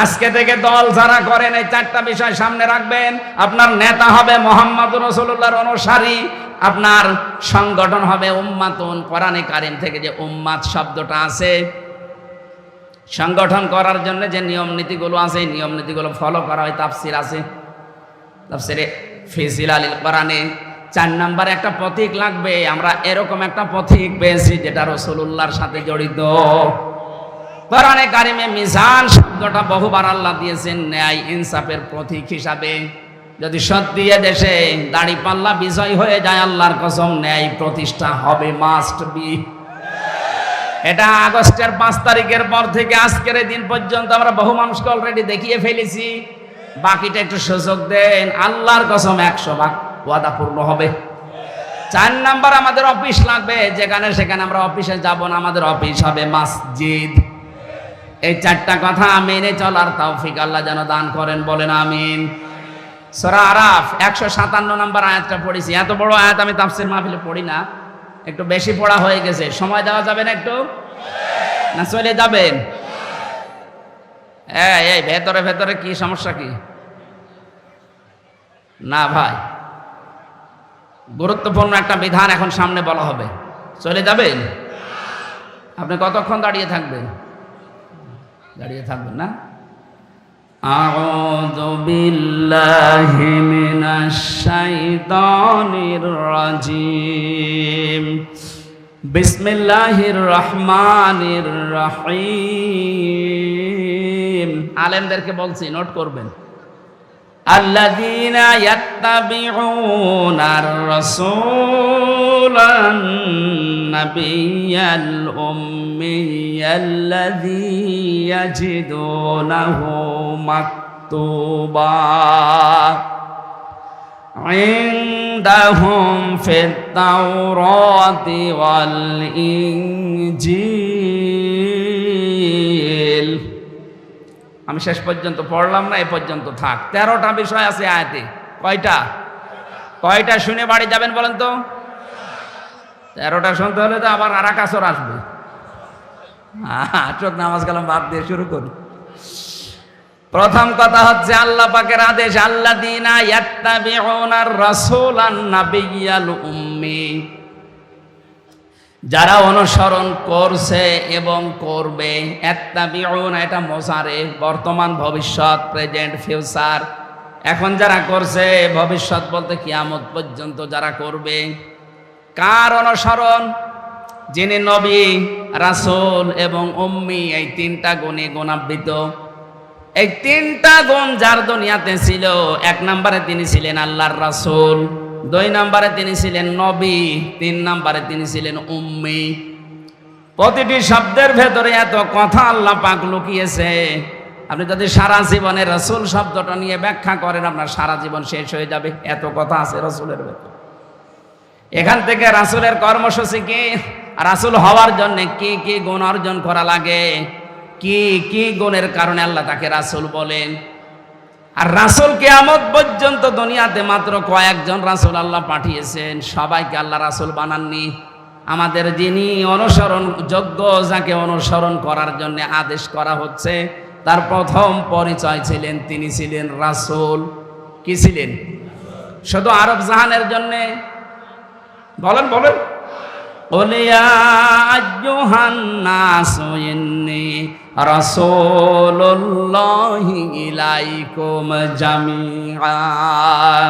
আজকে থেকে দল যারা করেন, এই 4টা বিষয় সামনে রাখবেন। আপনার নেতা হবে মুহাম্মদুর রাসূলুল্লাহর অনুসারী, আপনার সংগঠন হবে উম্মাতুন। কোরআনে কারীম থেকে যে উম্মাত শব্দটা আছে, সংগঠন করার জন্য যে নিয়ম নীতিগুলো আছে, এই নিয়ম নীতিগুলো ফলো করা হয়। তাফসীর আছে, তাফসীরে ফি জিলালিল কোরআনে 4 নম্বরে একটা প্রতীক লাগবে। আমরা এরকম একটা প্রতীক পেয়েছি যেটা রাসূলুল্লাহর সাথে জড়িত। কোরআনে কারিমে মিজান শব্দটা বহুবার আল্লাহ দিয়েছেন ন্যায় ইনসাফের প্রতীক হিসাবে। যদি সত্যি দেশে দাড়িপাল্লা বিজয় হয়ে যায়, আল্লাহর কসম ন্যায় প্রতিষ্ঠা হবে, মাস্ট বি। এটা আগস্টের 5 তারিখের পর থেকে আজকের দিন পর্যন্ত আমরা বহু মানুষকে অলরেডি দেখিয়ে ফেলেছি। বাকিটা একটু সুযোগ দেন, আল্লাহর কসম 100 ভাগ ওয়াদা পূর্ণ হবে। 4 নাম্বার, আমাদের অফিস লাগবে, যেখানে সেখানে আমরা অফিসে যাব না, আমাদের অফিস হবে মসজিদ। এই 4টা কথা মেনে চলার তৌফিক আল্লাহ যেন দান করেন, বলেন আমিন। সূরা আরাফ 157 নম্বর আয়াতটা পড়েছি। এত বড় আয়াত আমি তাফসীর মাহফিলে পড়ি না, একটু বেশি পড়া হয়ে গেছে। সময় দেওয়া যাবে না একটু, না চলে যাবেন? এই ভেতরে ভেতরে কি সমস্যা কি? না ভাই, গুরুত্বপূর্ণ একটা বিধান এখন সামনে বলা হবে, চলে যাবেন? আপনি কতক্ষণ দাঁড়িয়ে থাকবেন? দাঁড়িয়ে থাকবেন না? আউযু বিল্লাহি মিনাশ শাইতানির রাজিম। বিসমিল্লাহির রহমানির রহিম। আলেমদেরকে বলছি, নোট করবেন। আল্লাযীনা ইয়াত্তাবিউনার রাসূলান নাবিয়্যাল উম্মিয়াল্লাযী ইয়াজিদুনাহু মাকতুবা ইনদাহুম ফিত তাওরাতি ওয়াল ইনজিল। আমি শেষ পর্যন্ত পড়লাম না, এ পর্যন্ত থাক। 13টা বিষয় আছে আয়াতে। কয়টা শুনে বাড়ি যাবেন বলেন তো? 13টা শুনতে হলে তো আবার আর কাছর আসবে। চোখ নামাজ কালাম বাদ দিয়ে শুরু করি। প্রথম কথা হচ্ছে আল্লাহ পাকের আদেশ, আল্লাযীনা ইয়াত্তাবিউনার রাসূলান নাবিয়্যাল উম্মি, যারা অনুসরণ করছে এবং করবে। ইয়াত্তাবিউনা এটা মোজারে, বর্তমান, ভবিষ্যৎ, প্রেজেন্ট, ফিউচার। এখন যারা করছে, ভবিষ্যৎ বলতে কিয়ামত পর্যন্ত যারা করবে। কার অনুসরণ? যিনি নবী, রাসূল এবং উম্মি, এই 3টা গুণে গুণান্বিত। এই 3টা গুণ যার দুনিয়াতে ছিল, 1 নম্বরে তিনি ছিলেন আল্লাহর রাসূল, 2 নম্বরে তিনি ছিলেন নবী, 3 নম্বরে তিনি ছিলেন উম্মি। প্রতিটি শব্দের ভেতরে এত কথা আল্লাহ পাক লুকিয়েছে। আপনি যদি সারা জীবনে রাসূল শব্দটা নিয়ে ব্যাখ্যা করেন, আপনার সারা জীবন শেষ হয়ে যাবে, এত কথা আছে রাসূলের ভেতর। এখান থেকে রাসূলের কর্মসূচি কি, রাসূল হওয়ার জন্য কি কি গুণ অর্জন করা লাগে, কি কি গুণের কারণে আল্লাহ তাকে রাসূল বলেন। আর রাসূল কিয়ামত পর্যন্ত দুনিয়াতে মাত্র কয়েকজন রাসূল আল্লাহ পাঠিয়েছেন, সবাইকে আল্লাহ রাসূল বানাননি। আমাদের যিনি অনুসরণ যোগ্য, যাকে অনুসরণ করার জন্য আদেশ করা হচ্ছে, তার প্রথম পরিচয় ছিলেন, তিনি ছিলেন রাসূল। কি ছিলেন? শুধু আরব জাহানের জন্য? বলেন বলেন। قُلْ يَا أَيُّهَا النَّاسُ إِنِّي رَسُولُ اللَّهِ إِلَيْكُمْ جَمِيعًا।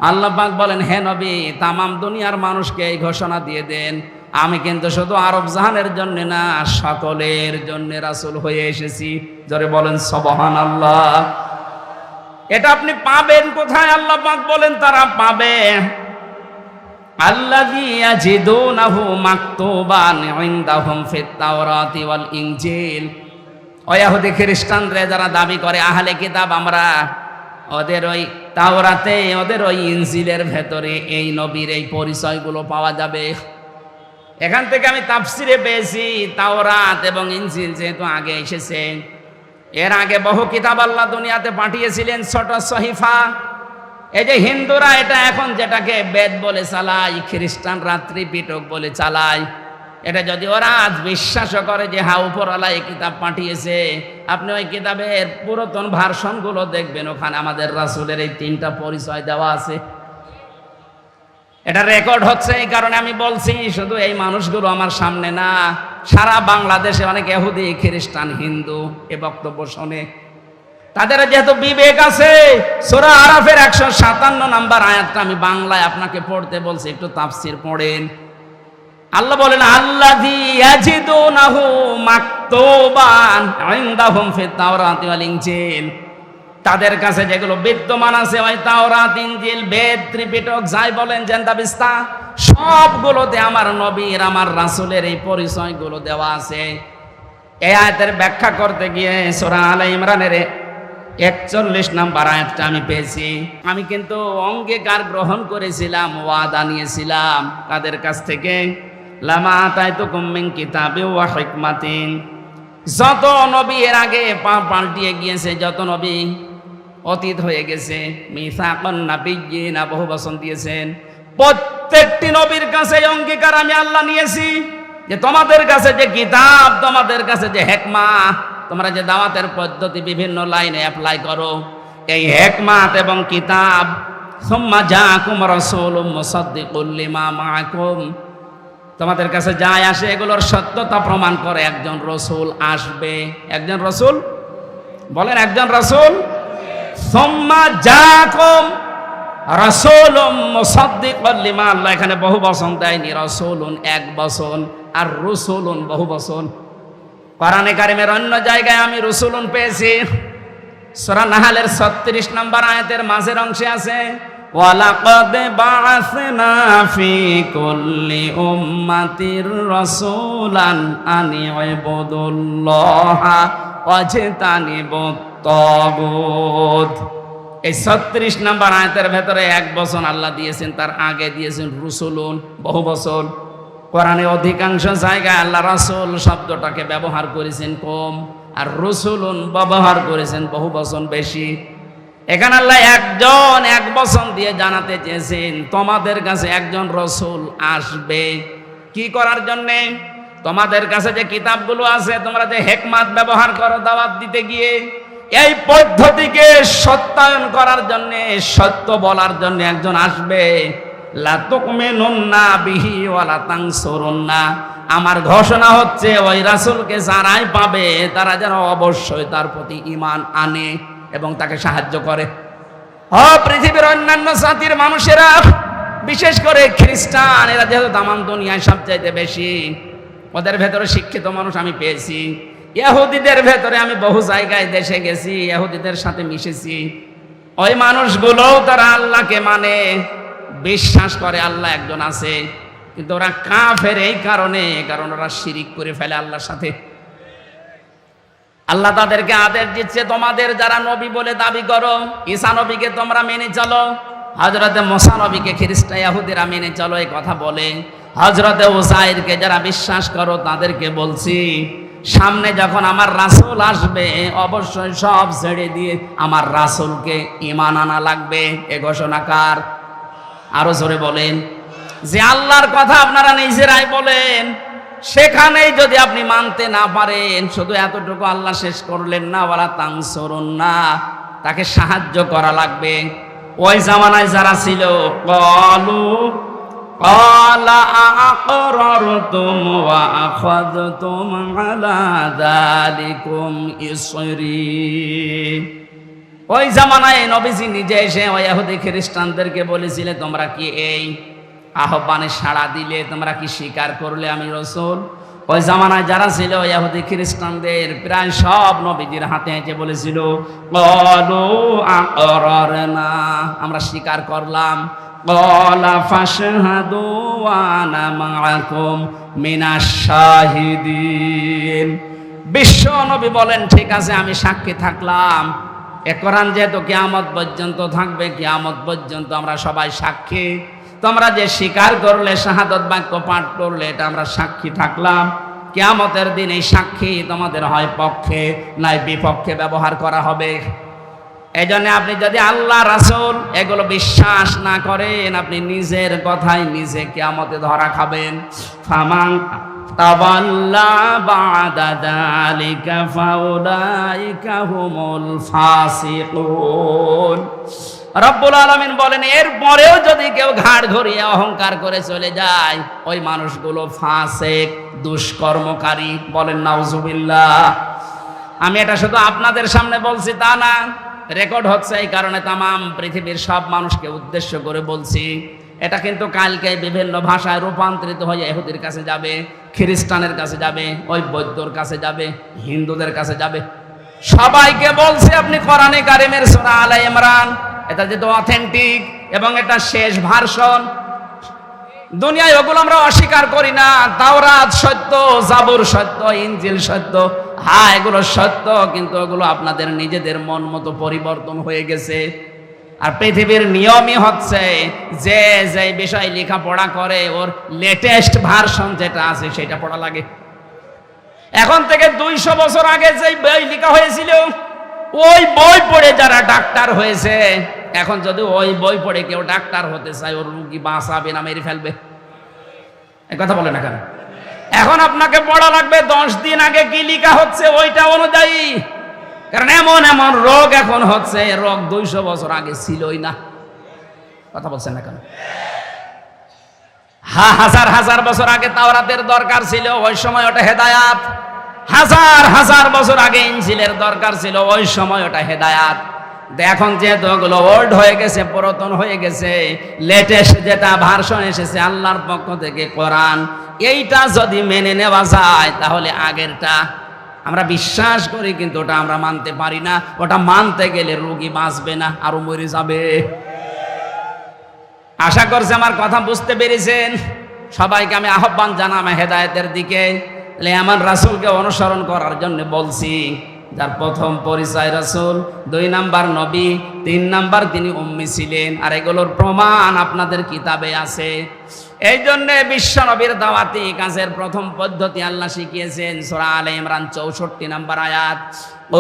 আল্লাহ পাক বলেন, হে নবী, তামাম দুনিয়ার মানুষকে এই ঘোষণা দিয়ে দেন, আমি কিন্তু শুধু আরব জাহানের জন্য না, সকলের জন্য রাসূল হয়ে এসেছি। জোরে বলেন সুবহানাল্লাহ। এটা আপনি পাবেন কোথায়? আল্লাহ পাক বলেন তারা পাবে আল্লাযী ইয়াজিদুনাহু মাকতুবান ইনদাহুম ফিত তাওরাতি ওয়াল ইনজিল। ইহুদি খ্রিস্টানরা যারা দাবি করে আহলে কিতাব আমরা, ওদের ওই তাওরাতে, ওদের ওই ইনজিলের ভেতরে এই নবীর এই পরিচয়গুলো পাওয়া যাবে। এখান থেকে আমি তাফসিরে পেয়েছি, তাওরাত এবং ইনজিল যেহেতু আগে এসেছে, এর আগে বহু কিতাব আল্লাহ দুনিয়াতে পাঠিয়েছিলেন, ছোট সহিফা। এই যে হিন্দুরা এটা এখন যেটাকে বেদ বলে চালায়, খ্রিস্টানরা ত্রিপিটক বলে চালায়, এটা যদি ওরা আজ বিশ্বাসও করে যে হ্যাঁ উপরওয়ালা এই কিতাব পাঠিয়েছে, আপনি ওই কিতাবের পুরাতন ভার্সনগুলো দেখবেন, ওখানে আমাদের রাসূলের এই 3টা পরিচয় দেওয়া আছে। এটা রেকর্ড হচ্ছে, এই কারণে আমি বলছি, শুধু এই মানুষগুলো আমার সামনে না, সারা বাংলাদেশে অনেক ইহুদি, খ্রিস্টান, হিন্দু এ বক্তব্য শোনে। তাদের যেহেতু বিবেক আছে, সূরা আরাফের 157 নম্বর আয়াতটা আমি বাংলায় আপনাকে পড়তে বলছি, একটু তাফসীর পড়েন। আল্লাহ বলেন, আল্লাযী ইয়াজিদুনাহু মাকতুবান ইনদাহুম ফিত তাওরাতি ওয়াল ইনজিল। তাদের কাছে যেগুলো বিদ্যমান আছে, ওই তাওরাত, ইনজিল, বেদ, ত্রিপিটক যাই বলেন, জেন্দাবিস্তা, সবগুলোতে আমার নবীর, আমার রাসূলের এই পরিচয়গুলো দেওয়া আছে। এই আয়াতের ব্যাখ্যা করতে গিয়ে সূরা আলে ইমরানের 41 নম্বর আয়াতটা আমি পেয়েছি। আমি কিন্তু অঙ্গীকার গ্রহণ করেছিলাম, ওয়াদা নিয়েছিলাম তাদের কাছ থেকে, লামা আতাইতুকুম মিন কিতাবিন ওয়া হিকমাতিন। যত নবী এর আগে পাল্টিয়ে গিয়েছে, যত নবী অতীত হয়ে গেছে, মিসাকান নাবিয়্যিনা, বহু বচন দিয়েছেন, প্রত্যেকটি নবীর কাছে অঙ্গীকার আমি আল্লাহ নিয়েছি যে তোমাদের কাছে যে কিতাব, তোমাদের কাছে যে হিকমা, তোমরা যে দাওয়াতের পদ্ধতি বিভিন্ন লাইনে অ্যাপ্লাই করো, এই হিকমাত এবং কিতাব, সুম্মা জাআকুম রাসূলুম মুসাদ্দিকুল লিমা মাআকুম, তোমাদের কাছে যাই আসে এগুলোর সত্যতা প্রমাণ করে একজন রসুল আসবে। একজন রসুল বলেন, একজন রসুল। সুম্মা জাআকুম রাসূলুম মুসাদ্দিকুল লিমা, আল্লাহ এখানে বহু বচন দেয়নি, রাসূলুন এক বচন আর রসুলুন বহু বচন। কোরআনে কারিমের অন্য জায়গায় আমি রসুলুন পেয়েছি, সূরা নাহলের 36 নম্বর আয়াতের মাঝের অংশে আছে, ওয়ালাকাদ বাআসনা ফি কুল্লি উম্মাতির রাসূলান আন ইউবুদুল্লাহা ওয়াজতানিবুত তাগুত। এই 36 নম্বর আয়াতের ভেতরে এক বচন আল্লাহ দিয়েছেন, তার আগে দিয়েছেন রসুলুন বহু বচন। কোরআনে অধিকাংশ জায়গায় আল্লাহ রাসূল শব্দটাকে ব্যবহার করেছেন কম, আর রসুলুন ব্যবহার করেছেন বহু বচন বেশি। এখানে আল্লাহ একজন এক বচন দিয়ে জানাতে চেয়েছেন তোমাদের কাছে একজন রসুল আসবে। কি করার জন্যে? তোমাদের কাছে যে কিতাবগুলো আছে, তোমরা যে হিকমত ব্যবহার করো দাওয়াত দিতে গিয়ে, এই পদ্ধতিকে সত্যায়ন করার জন্যে, সত্য বলার জন্য একজন আসবে। লা তুকমিনুন্না বিহি ওয়া লা তানসুরুন্না, আমার ঘোষণা হচ্ছে ওই রাসূলকে যারাই পাবে তারা যেন অবশ্যই তার প্রতি ঈমান আনে এবং তাকে সাহায্য করে। পৃথিবীর অন্যান্য জাতির মানুষেরা, বিশেষ করে খ্রিস্টান, এরা যেহেতু তামাম দুনিয়ায় সবচাইতে বেশি, ওদের ভেতরে শিক্ষিত মানুষ আমি পেয়েছি। ইহুদিদের ভেতরে আমি বহু জায়গায় দেশে গেছি, ইহুদিদের সাথে মিশেছি। ওই মানুষগুলোও তারা আল্লাহকে মানে, বিশ্বাস করে আল্লাহ একজন আছে, কিন্তু ওরা কাফের এই কারণে, কারণ ওরা শিরিক করে ফেলে আল্লাহর সাথে। আল্লাহ তাদেরকে আদেশ দিচ্ছে, তোমাদের যারা নবী বলে দাবি করো, ঈসা নবীকে তোমরা মেনে চলো, হযরতে মুসা নবীকে খ্রিস্টান ইহুদিরা মেনে চলো, এই কথা বলে। হযরতে উযাইরকে যারা বিশ্বাস করো তাদেরকে বলছি, সামনে যখন আমার রাসূল আসবে অবশ্যই সব ছেড়ে দিয়ে আমার রাসূলকে ঈমান আনা লাগবে। এ ঘোষণা কার? আরো জোরে বলেন। যে আল্লাহর কথা আপনারা নিজেরাই বলেন, সেখানেই যদি আপনি মানতে না পারেন, শুধু এতটুকু আল্লাহ শেষ করলেন না, ওয়ালা তানসুরুন্না, তাকে সাহায্য করা লাগবে। ওই জামানায় যারা ছিল, ক্বালা আ'আকরারতুম ওয়া আখাযতুম আলা যালিকুম ইসরি। ওই জামানায় নবীজি নিজে এসে ওই ইহুদি খ্রিস্টানদেরকে বলেছিলেন, তোমরা কি এই আহ্বানে সাড়া দিলে, তোমরা কি স্বীকার করলে আমি রসুল? ওই জামানায় যারা ছিল ইহুদি খ্রিস্টানদের প্রায় সব নবীজির হাতে হেঁটে বলেছিল, ক্বালু আ'আরারনা, আমরা স্বীকার করলাম। ক্বালা ফাশহাদু ওয়া আনা মা'আকুম মিনাশ শাহিদিন। বিশ্ব নবী বলেন, ঠিক আছে আমি সাক্ষী থাকলাম। এ কোরআন যেহেতু কিয়ামত পর্যন্ত থাকবে, কিয়ামত পর্যন্ত আমরা সবাই সাক্ষী। তোমরা যে স্বীকার করলে, শাহাদত বাক্য পাঠ করলে, এটা আমরা সাক্ষী থাকলাম। কিয়ামতের দিন এই সাক্ষী তোমাদের হয় পক্ষে নাই বিপক্ষে ব্যবহার করা হবে। এই জন্য আপনি যদি আল্লাহ রাসূল এগুলো বিশ্বাস না করেন, আপনি নিজের কথাই নিজে কিয়ামতে ধরা খাবেন। ফামান তাওয়াল্লা বা'দা যালিকা ফাউলাইকা হুমুল ফাসিকুন। রব্বুল আলামিন বলেন, এরপরেও যদি কেউ ঘাড় ঘুরিয়ে অহংকার করে চলে যায়, ওই মানুষগুলো ফাসিক, দুষ্কর্মকারী। বলেন নাউজুবিল্লাহ। আমি এটা শুধু আপনাদের সামনে বলছি তা না, রেকর্ড হচ্ছে, এই কারণে তামাম পৃথিবীর সব মানুষকে উদ্দেশ্য করে বলছি। এটা কিন্তু কালকে বিভিন্ন ভাষায় রূপান্তরিত হয়ে ইহুদির কাছে যাবে, খ্রিস্টানের কাছে যাবে, ওই বৌদ্ধর কাছে যাবে, হিন্দুদের কাছে যাবে। সবাইকে বলছে আপনি কোরআনে কারিমের সূরা আলে ইমরান, এটা যেহেতু অথেন্টিক এবং এটা শেষ ভার্সন, দুনিয়ায় ওগুলো আমরা অস্বীকার করি না। তাওরাত সত্য, জাবুর সত্য, ইনজিল সত্য, হ্যাঁ এগুলো সত্য, কিন্তু ওগুলো আপনাদের নিজেদের মন মতো পরিবর্তন হয়ে গেছে। আর পৃথিবীর নিয়মই হচ্ছে যে যে বিষয় লেখাপড়া করে ওর লেটেস্ট ভার্সন যেটা আছে সেটা পড়া লাগে। এখন থেকে 200 বছর আগে যে বই লেখা হয়েছিল ওই বই পড়ে যারা ডাক্তার হয়েছে, এখন যদি ওই বই পড়ে কেউ ডাক্তার হতে চায় ওর রোগী বাঁচাবে না মেরে ফেলবে? এই কথা বলে না কেন? এখন আপনাকে পড়া লাগবে 10 দিন আগে কি লেখা হচ্ছে ওইটা অনুযায়ী, কারণ এমন এমন রোগ এখন হচ্ছে, রোগ 200 বছর আগে ছিলই না। কথা বলছেন না কেন? হাজার হাজার বছর আগে তাওরাতের দরকার ছিল, ওই সময় ওটা হেদায়াত। হাজার হাজার বছর আগে ইনজিলের দরকার ছিল, ওই সময় ওটা হেদায়াত। এখন যেহেতু ওগুলো ওল্ড হয়ে গেছে, পুরাতন হয়ে গেছে, লেটেস্ট যেটা ভার্সন এসেছে আল্লাহর পক্ষ থেকে কোরআন, এইটা যদি মেনে নেওয়া যায় তাহলে আগেরটা আমরা বিশ্বাস করি, কিন্তু ওটা আমরা মানতে পারি না। ওটা মানতে গেলে রোগী বাঁচবে না, আরো মরে যাবে। আশা করছি আমার কথা বুঝতে পেরেছেন। সবাইকে আমি আহ্বান জানাম হেদায়েতের দিকে। এমন রাসূলকে অনুসরণ করার জন্য বলছি, যার প্রথম পরিচয় রাসূল, 2 নাম্বার নবী, 3 নাম্বার তিনি উম্মি ছিলেন। আর এগুলোর প্রমাণ আপনাদের কিতাবে আছে। এই জন্য বিশ্ব নবীর দাওয়াতি কাজের প্রথম পদ্ধতি আল্লাহ শিখিয়েছেন সূরা আলে ইমরান 64 নাম্বার আয়াত,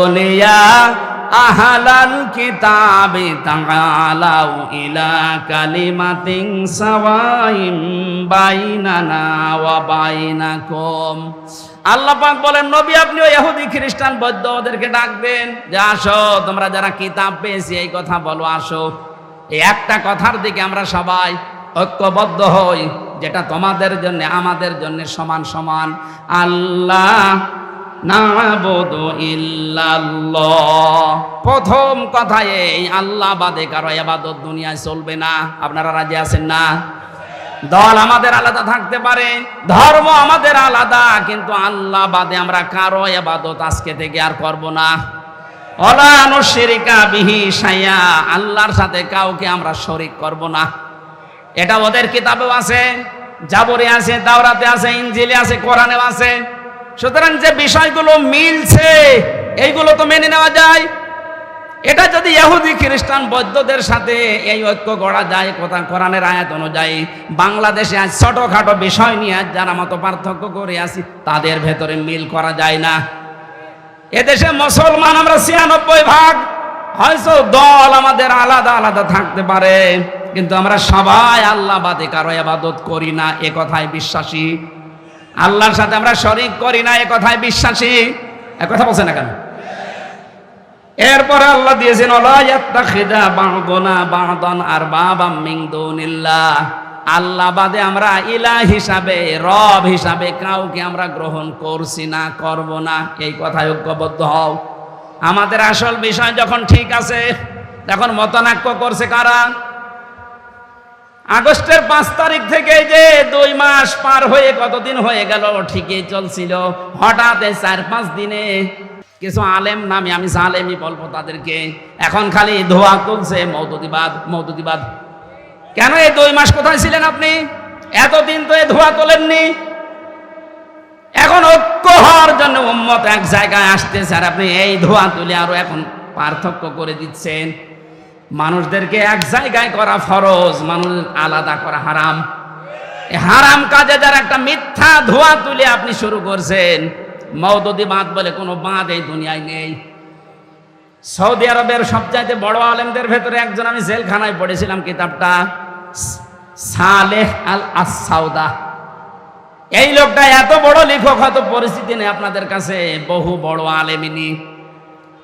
ওলিয়া আহলাল কিতাবি তাআলাউ ইলা কালিমাতিন সাওয়াইন বাইনানা ওয়া বাইনাকুম। আল্লাহ পাক বলেন, নবী আপনি ওই ইহুদি খ্রিস্টান বৌদ্ধ ওদেরকে ডাকবেন যে আসো, তোমরা যারা কিতাব পেয়েছি এই কথা বলো, আসো এই একটা কথার দিকে আমরা সবাই ঐক্যবদ্ধ হই, যেটা তোমাদের জন্য আমাদের জন্য সমান সমান। আল্লাহ না'বুদু ইল্লাল্লাহ। প্রথম কথা এই, আল্লাহ বাদে কারো ইবাদত দুনিয়ায় চলবে না। আপনারা রাজি আছেন না? দল আমাদের আলাদা থাকতে পারে, ধর্ম আমাদের আলাদা, কিন্তু আল্লাহ বাদে আমরা কারো ইবাদত আজকে থেকে আর করব না। ওয়ালা নুশরিকা বিহি শাইআ, আল্লাহর সাথে কাউকে আমরা শরীক করব না। এটা ওদের কিতাবেও আছে, জাবরে আছে, তাওরাতে আছে, ইনজিলে আছে, কোরআনেও আছে। সুতরাং যে বিষয়গুলো মিলছে এইগুলো তো মেনে নেওয়া যায়। এটা যদি ইহুদি খ্রিস্টান বৌদ্ধদের সাথে এই ঐক্য গড়া যায় কথা কোরআনের আয়াত অনুযায়ী, বাংলাদেশে আজ ছোটখাটো বিষয় নিয়ে যারা মত পার্থক্য করে আছি তাদের ভেতরে মিল করা যায় না। এদেশে মুসলমান আমরা 96 ভাগ, হয়তো দল আমাদের আলাদা আলাদা থাকতে পারে, কিন্তু আমরা সবাই আল্লাহ বাদে কারো ইবাদত করি না, এ কথায় বিশ্বাসী। আল্লাহর সাথে আমরা শরীক করি না, এ কথায় বিশ্বাসী। এ কথা বলছেন না কেন? এরপরে আল্লাহ দিয়েছেন ওয়ালা ইয়াত্তাখিযা বা'দুনা বা'দান আরবাবাম মিন দুনিল্লাহ। আল্লাহ বাদে আমরা ইলাহ হিসাবে, রব হিসাবে কাউকে আমরা গ্রহণ করছি না, করব না, এই কথায় ঐক্যবদ্ধ হও। আমাদের আসল বিষয় যখন ঠিক আছে, তখন মতনাক্য করছে কারা? আগস্টের 5 তারিখ থেকে যে 2 মাস পার হয়ে কতদিন হয়ে গেল, ঠিকই চলছিল, হঠাৎ 4-5 দিনে কিছু আলেম নামে, আমি জালেমি বলবো তাদেরকে, এখন খালি ধোয়া তুলছে মওদুদিবাদ মওদুদিবাদ। কেন এই 2 মাস কোথায় ছিলেন আপনি? এতদিন তো এই ধোয়া তোলেননি। এখন ঐক্য হওয়ার জন্য উম্মত এক জায়গায় আসতেছে, আর আপনি এই ধোয়া তুলে আরো এখন পার্থক্য করে দিচ্ছেন। মানুষদেরকে এক জায়গায় করা ফরজ, মানুষ আলাদা করা হারাম। এই হারাম কাজে যারা একটা মিথ্যা ধোয়া তুলে আপনি শুরু করছেন, মওদুদিবাদ বলে কোনো বাঁধ এই দুনিয়ায় নেই। সৌদি আরবের সবচাইতে বড় আলেমদের ভেতরে একজন, আমি জেলখানায় পড়েছিলাম কিতাবটা, সালেহ আল আস-সাউদা। এই লোকটা এত বড় লেখক, হয়তো পরিচিতি নেই আপনাদের কাছে, বহু বড় আলেমিনী।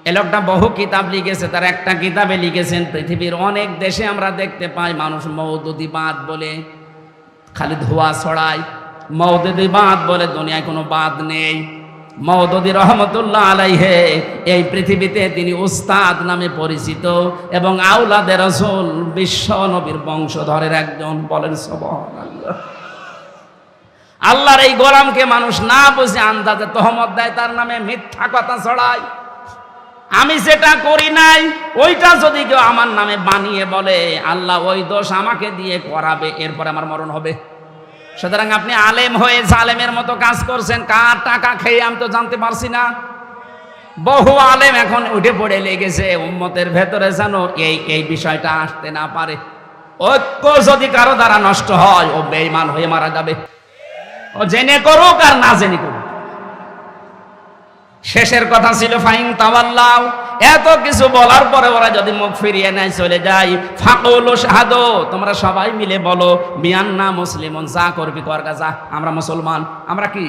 এই লোকটা বহু কিতাব লিখেছে, তার একটা কিতাবে লিখেছেন পৃথিবীর অনেক দেশে আমরা দেখতে পাই মানুষ মওদুদিবাদ বলে খালি ধোয়া ছড়ায়, মওদুদিবাদ বলে দুনিয়ায় কোনো বাদ নেই। মওদুদি রহমতুল্লাহ আলাইহে এই পৃথিবীতে তিনি উস্তাদ নামে পরিচিত এবং আওলাদে রাসূল, বিশ্ব নবীর বংশধরের একজন। বলেন সুবহানাল্লাহ। আল্লাহর এই গোলামকে মানুষ না বুঝে আন্দাজে তহমত দেয়, তার নামে মিথ্যা কথা ছড়ায়। আমি যেটা করি নাই ওইটা যদি কেউ আমার নামে বানিয়ে বলে, আল্লাহ ওই দোষ আমাকে দিয়ে করাবে, এরপরে আমার মরণ হবে। সুতরাং আপনি আলেম হয়ে জালেমের মতো কাজ করছেন, কার টাকা খেয়ে আমি তো জানতে পারছি না। বহু আলেম এখন উঠে পড়ে লেগেছে উম্মতের ভেতরে যেন এই বিষয়টা আসতে না পারে। ঐক্য যদি কারো দ্বারা নষ্ট হয়, ও বেঈমান হয়ে মারা যাবে। ও জেনে করুক আর না জেনে করুক। শেষের কথা ছিল ফাইন তাওয়াল্লাহ, এত কিছু বলার পরে ওরা যদি মুখ ফিরিয়ে নেয় চলে যায়, ফাকুলু শাহাদু, তোমরা সবাই মিলে বলো বিআন্না মুসলিমুন, যা করবি করগা যা, আমরা মুসলমান। আমরা কি?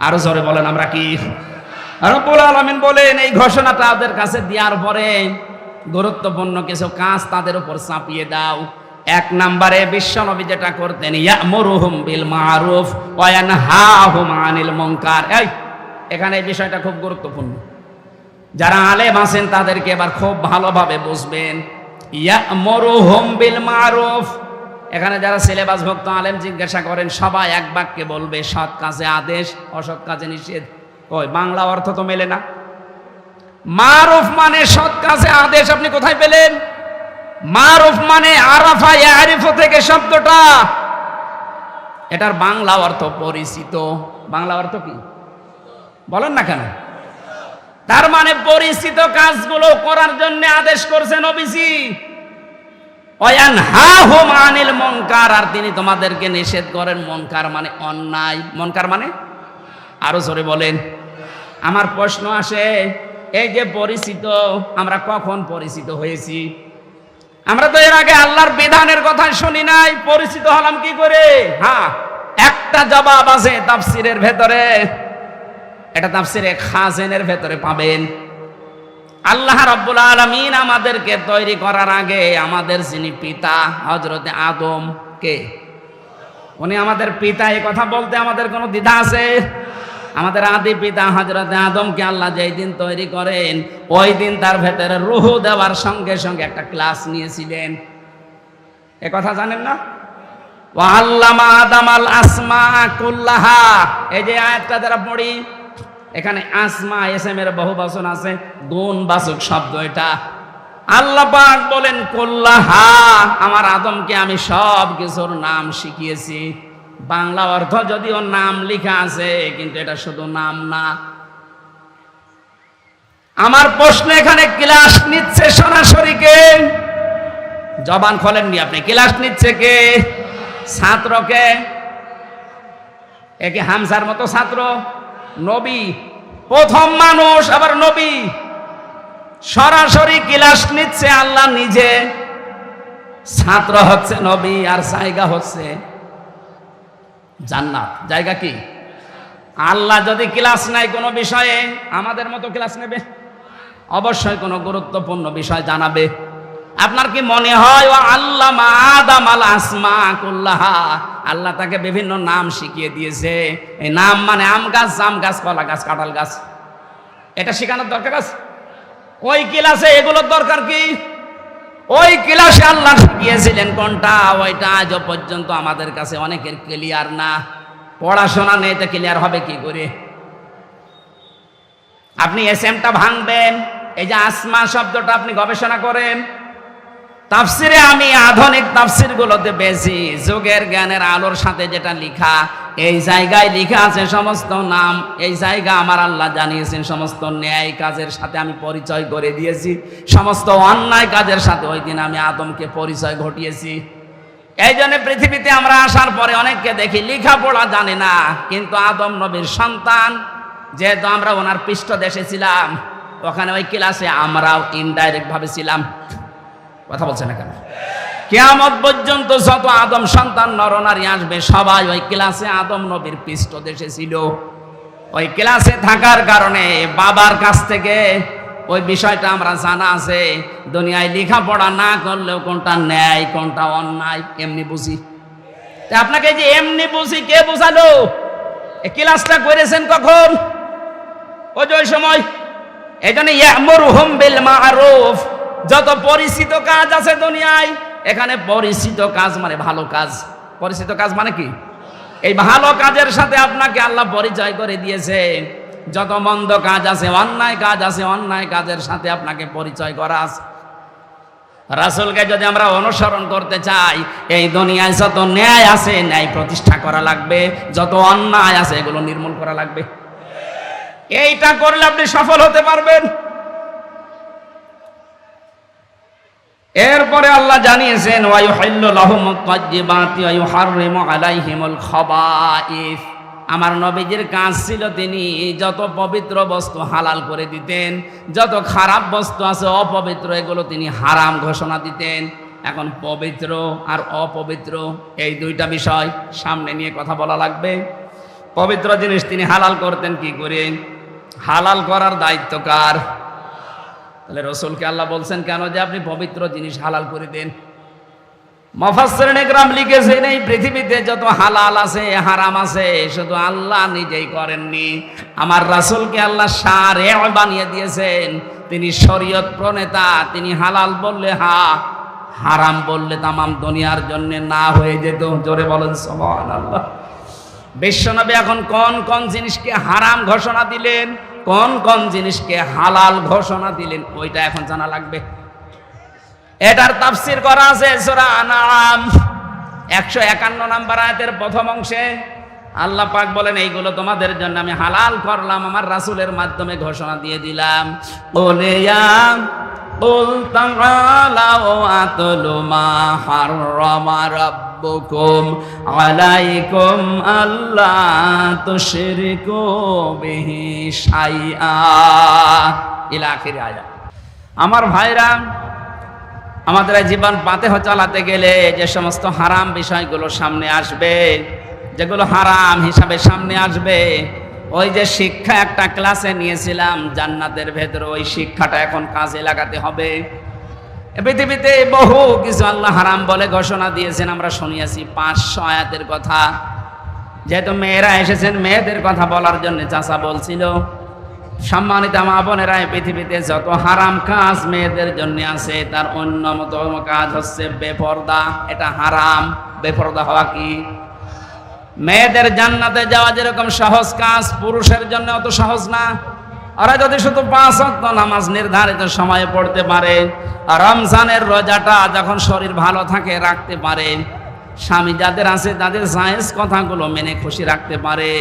আরো জোরে বলেন, আমরা কি? রব্বুল আলামিন বলেন এই ঘোষণাটা তাদের কাছে দেওয়ার পরে গুরুত্বপূর্ণ কিছু কাজ তাদের উপর চাপিয়ে দাও। এক নম্বরে বিশ্বনবী যেটা করতেন, ইয়ামুরুহুম বিল মারুফ ওয়া ইয়ানহাহুম আনিল মুনকার। এই এখানে এই বিষয়টা খুব গুরুত্বপূর্ণ। যারা আলেম আছেন তাদেরকে এবার খুব ভালোভাবে বুঝবেন। ইয়ামুরুহুম বিল মারুফ, এখানে যারা সিলেবাসভুক্ত আলেম জিজ্ঞাসা করেন সবাই এক বাক্যে বলবে সৎ কাজে আদেশ, অসৎ কাজে নিষেধ। ওই বাংলা অর্থ তো মেলে না। মারুফ মানে সৎ কাজে আদেশ, আপনি কোথায় পেলেন? মারুফ মানে আরাফা ইয়ারিফু থেকে শব্দটা, এটার বাংলা অর্থ পরিচিত। বাংলা অর্থ কি বলেন না কেন? তার মানে পরিচিত কাজগুলো করার জন্য আদেশ করছে নবীজি। ওয়ানহাহুম আনিল মুনকার, আর তিনি তোমাদেরকে নিষেধ করেন মুনকার মানে অন্যায়। মুনকার মানে আরো জোরে বলেন। আমার প্রশ্ন আসে, এই যে পরিচিত, আমরা কখন পরিচিত হয়েছি? আমরা তো এর আগে আল্লাহর বিধানের কথা শুনি নাই, পরিচিত হলাম কি করে? হ্যাঁ, একটা জবাব আছে তাফসিরের ভেতরে, এটা তাফসিরে খাজেনের ভেতরে পাবেন। আল্লাহ রাব্বুল আলামিন আমাদেরকে তৈরি করার আগে আমাদের যিনি পিতা হযরতে আদম, কে? উনি আমাদের পিতা। এই কথা বলতে আমাদের কোনো দ্বিধা আছে? আমাদের আদি পিতা হযরতে আদমকে আল্লাহ যেই দিন তৈরি করেন, ওই দিন তার ভেতরে রূহ দেওয়ার সঙ্গে সঙ্গে একটা ক্লাস নিয়েছিলেন। এ কথা জানেন না? ওয়া আল্লামা আদামাল আসমা কুল্লাহা, এই যে আয়াতটা যারা পড়ি, এখানে আসমা এসএমের বহুবচন আছে, গুণবাচক শব্দ এটা। আল্লাহ পাক বলেন কুল্লাহা, আমার আদমকে আমি সব কিছুর নাম শিখিয়েছি। বাংলা অর্থ যদিও নাম লেখা আছে, কিন্তু এটা শুধু নাম না। আমার প্রশ্ন, এখানে ক্লাস নিচ্ছে সরাসরি কে? জবান খোলেননি আপনি। ক্লাস নিচ্ছে কে? ছাত্রকে। একে হামজার মতো ছাত্র? নবী, প্রথম মানুষ, আবার নবী। সরাসরি ক্লাস নিচ্ছে আল্লাহ নিজে। ছাত্র হচ্ছে নবী, আর জায়গা হচ্ছে জান্নাত। জায়গা কি? আল্লাহ যদি ক্লাস নেয় কোনো বিষয়ে, আমাদের মতো ক্লাস নেবে? অবশ্যই কোনো গুরুত্বপূর্ণ বিষয় জানাবে। আপনার কি মনে হয় ও আল্লামা আদামাল আসমা কুল্লাহা, আল্লাহ তাকে বিভিন্ন নাম শিখিয়ে দিয়েছে? এই নাম মানে আম গাছ, জাম গাছ, কলা গাছ, কাঁঠাল গাছ, এটা শেখানোর দরকার আছে? ওই ক্লাসে এগুলোর দরকার কি? ওই ক্লাসে আল্লাহ শিখিয়েছিলেন কোনটা, ওইটা আজও পর্যন্ত আমাদের কাছে অনেকের ক্লিয়ার না। পড়াশোনা নেই তো ক্লিয়ার হবে কি করে? আপনি এসএমটা ভাঙবেন, এই যে আসমা শব্দটা আপনি গবেষণা করেন। তাফসিরে আমি আধুনিক তাফসিরগুলোতে বেশি যুগের জ্ঞানের আলোর সাথে যেটা লেখা, এই জায়গায় লেখা আছে সমস্ত নাম। এই জায়গা আমার আল্লাহ জানিয়েছেন সমস্ত ন্যায় কাজের সাথে আমি পরিচয় করে দিয়েছি, সমস্ত অন্যায় কাজের সাথে ওই দিন আমি আদমকে পরিচয় ঘটিয়েছি। এই জন্য পৃথিবীতে আমরা আসার পরে অনেককে দেখি লেখাপড়া জানে না, কিন্তু আদম নবীর সন্তান, যেহেতু আমরা ওনার পৃষ্ঠদেশে ছিলাম, ওখানে ওই ক্লাসে আমরাও ইনডাইরেক্ট ভাবে ছিলাম। কথা বলছে না কেন? কিয়ামত পর্যন্ত যত আদম সন্তান নরনারী আসবে সবাই ওই ক্লাসে আদম নবীর পৃষ্ঠদেশে ছিল। ওই ক্লাসে থাকার কারণে বাবার কাছ থেকে ওই বিষয়টা আমরা জানা আছে। দুনিয়ায় লেখাপড়া না করলেও কোনটা ন্যায় কোনটা অন্যায় এমনি বুঝি। আপনাকে যে এমনি বুঝি কে বোঝালো? এই ক্লাসটা করেছেন কখন? ওই যে ওই সময়। এই জন্য ইয়ামুরুহুম বিল মারুফ, যত পরিচিত কাজ আছে দুনিয়ায়, এখানে পরিচিত কাজ মানে ভালো কাজ। পরিচিত কাজ মানে কি? এই ভালো কাজের সাথে আপনাকে আল্লাহ পরিচয় করে দিয়েছে। যত মন্দ কাজ আছে, অন্যায় কাজ আছে, অন্যায় কাজের সাথে আপনাকে পরিচয় করা আছে। রাসূলকে যদি আমরা অনুসরণ করতে চাই, এই দুনিয়ায় যত ন্যায় আছে ন্যায় প্রতিষ্ঠা করা লাগবে, যত অন্যায় আছে এগুলো নির্মূল করা লাগবে। এইটা করলে আপনি সফল হতে পারবেন। এরপরে আল্লাহ জানিয়েছেন ওয়া ইউহিল্লু লাহুমুত তাইয়্যিবাতি ওয়া ইউহাররিমু আলাইহিমুল খাবাইস। আমার নবীজির কাজ ছিল তিনি যত পবিত্র বস্তু হালাল করে দিতেন, যত খারাপ বস্তু আছে অপবিত্র এগুলো তিনি হারাম ঘোষণা দিতেন। এখন পবিত্র আর অপবিত্র এই দুইটা বিষয় সামনে নিয়ে কথা বলা লাগবে। পবিত্র জিনিস তিনি হালাল করতেন কি করে? হালাল করার দায়িত্ব কার? তাহলে রাসূলকে আল্লাহ বলছেন কেন যে আপনি পবিত্র জিনিস হালাল করে দেন? মুফাসসিরিন ইকরাম লিখেছেন এই পৃথিবীতে যত হালাল আছে হারাম আছে শুধু আল্লাহ নিজেই করেননি, আমার রাসূলকে আল্লাহ শারিয়া বানিয়ে দিয়েছেন। তিনি শরীয়ত প্রণেতা, তিনি হালাল বললে হা, হারাম বললে তামাম দুনিয়ার জন্য না হয়ে যেত। জোরে বলেন সুবহানাল্লাহ। বিশ্বনবী এখন কোন কোন জিনিসকে হারাম ঘোষণা দিলেন, কোন কোন জিনিসকে হালাল ঘোষণা দিলেন, ওইটা এখন জানা লাগবে। এটার তাফসীর করা আছে সূরা আনআম 151 নম্বর আয়াতের প্রথম অংশে। আল্লাহ পাক বলেন এইগুলো তোমাদের জন্য আমি হালাল করলাম, আমার রাসূলের মাধ্যমে ঘোষণা দিয়ে দিলাম। ওলিয়া কুল তাআলাউ আতলু মা হাররামা রাব্বুকুম আলাইকুম আল্লা তুশরিকু বিহি শাইআ ইলা আখির আয়াত। আমার ভাইরা, আমাদের জীবন পাতেহ চালাতে গেলে যে সমস্ত হারাম বিষয়গুলো সামনে আসবে, যেগুলো হারাম হিসাবে সামনে আসবে, ওই যে শিক্ষা একটা ক্লাসে নিয়েছিলাম জান্নাতের ভেতরে, ওই শিক্ষাটা এখন কাজে লাগাতে হবে। পৃথিবীতে বহু কিছু আল্লাহ হারাম বলে ঘোষণা দিয়েছেন, আমরা শুনিয়েছি 500 আয়াতের কথা। যেহেতু মেয়েরা এসেছেন, মেয়েদের কথা বলার জন্য চাচা বলছিল, সম্মানিত মা বোনেরা, পৃথিবীতে যত হারাম কাজ মেয়েদের জন্য আছে তার অন্যতম কাজ হচ্ছে বেপরদা। এটা হারাম। বেপরদা হওয়া কি? মেয়েদের জান্নাতে যাওয়া যেরকম সহজ কাজ, পুরুষের জন্য অত সহজ না। ওরা যদি শুধু 5 ওয়াক্ত নামাজ নির্ধারিত সময়ে পড়তে পারে, রমজানের রোজাটা যখন শরীর ভালো থাকে রাখতে পারে, স্বামী যাদের আছে তাদের জায়েজ কথাগুলো মেনে খুশি রাখতে পারে,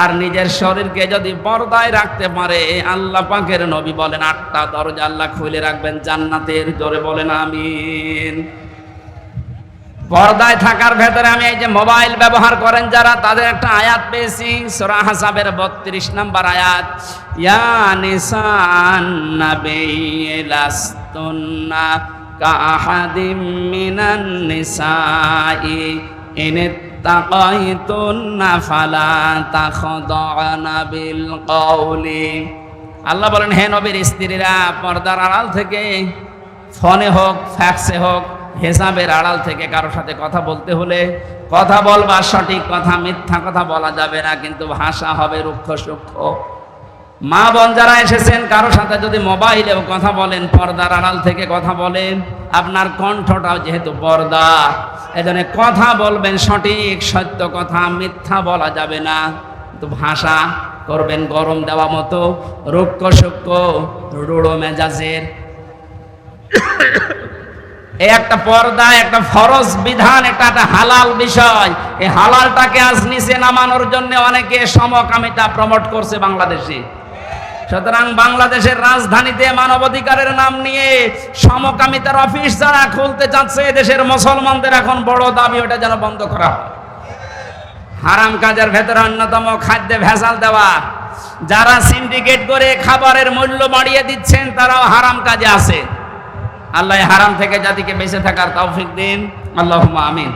আর নিজের শরীরকে যদি পর্দায় রাখতে পারে, আল্লাহ পাকের নবী বলেন 8টা দরজা আল্লাহ খুলে রাখবেন জান্নাতের। জোরে বলেন আমিন। পর্দায় থাকার ভেতরে আমি এই যে মোবাইল ব্যবহার করেন যারা, তাদের একটা আয়াত পেয়েছি সূরা আহজাবের 32 নম্বর আয়াত। ইয়া নিসান নাবিয়্যি লাস্তুন্না কাআহাদিম মিনান নিসাই ইন তাকাইতুন্না ফালা তাখদা'না বিল কওলি। আল্লাহ বলেন, হে নবীর স্ত্রীরা, পর্দার আড়াল থেকে, ফোনে হোক, ফ্যাক্সে হোক, হিসাবের আড়াল থেকে কারোর সাথে কথা বলতে হলে কথা বলবা সঠিক কথা, মিথ্যা কথা বলা যাবে না, কিন্তু ভাষা হবে রুক্ষ সূক্ষ্ম। মা বোন যারা এসেছেন, কারোর সাথে যদি মোবাইলেও কথা বলেন, পর্দার আড়াল থেকে কথা বলেন, আপনার কণ্ঠটাও যেহেতু পর্দা, এজন্য কথা বলবেন সঠিক সত্য কথা, মিথ্যা বলা যাবে না, কিন্তু ভাষা করবেন গরম দেওয়া মতো, রুক্ষ সূক্ষ্ম, রুড়ো মেজাজের। এই একটা পর্দা, একটা ফরজ বিধান, একটা হালাল বিষয়। এই হালালটাকে আজ নিচে নামানোর জন্য অনেকে সমকামিতা প্রমোট করছে বাংলাদেশে। সুতরাং বাংলাদেশের রাজধানীতে মানবাধিকারের নাম নিয়ে সমকামিতার অফিস যারা খুলতে যাচ্ছে, দেশের মুসলমানদের এখন বড় দাবি ওটা যেন বন্ধ করা হয়। হারাম কাজের ভেতরে অন্যতম খাদ্যে ভেজাল দেওয়া। যারা সিন্ডিকেট করে খাবারের মূল্য বাড়িয়ে দিচ্ছেন তারাও হারাম কাজে আছে। আল্লাহ হারাম থেকে জাতিকে বেঁচে থাকার তৌফিক দিন। আল্লাহুম্মা আমিন।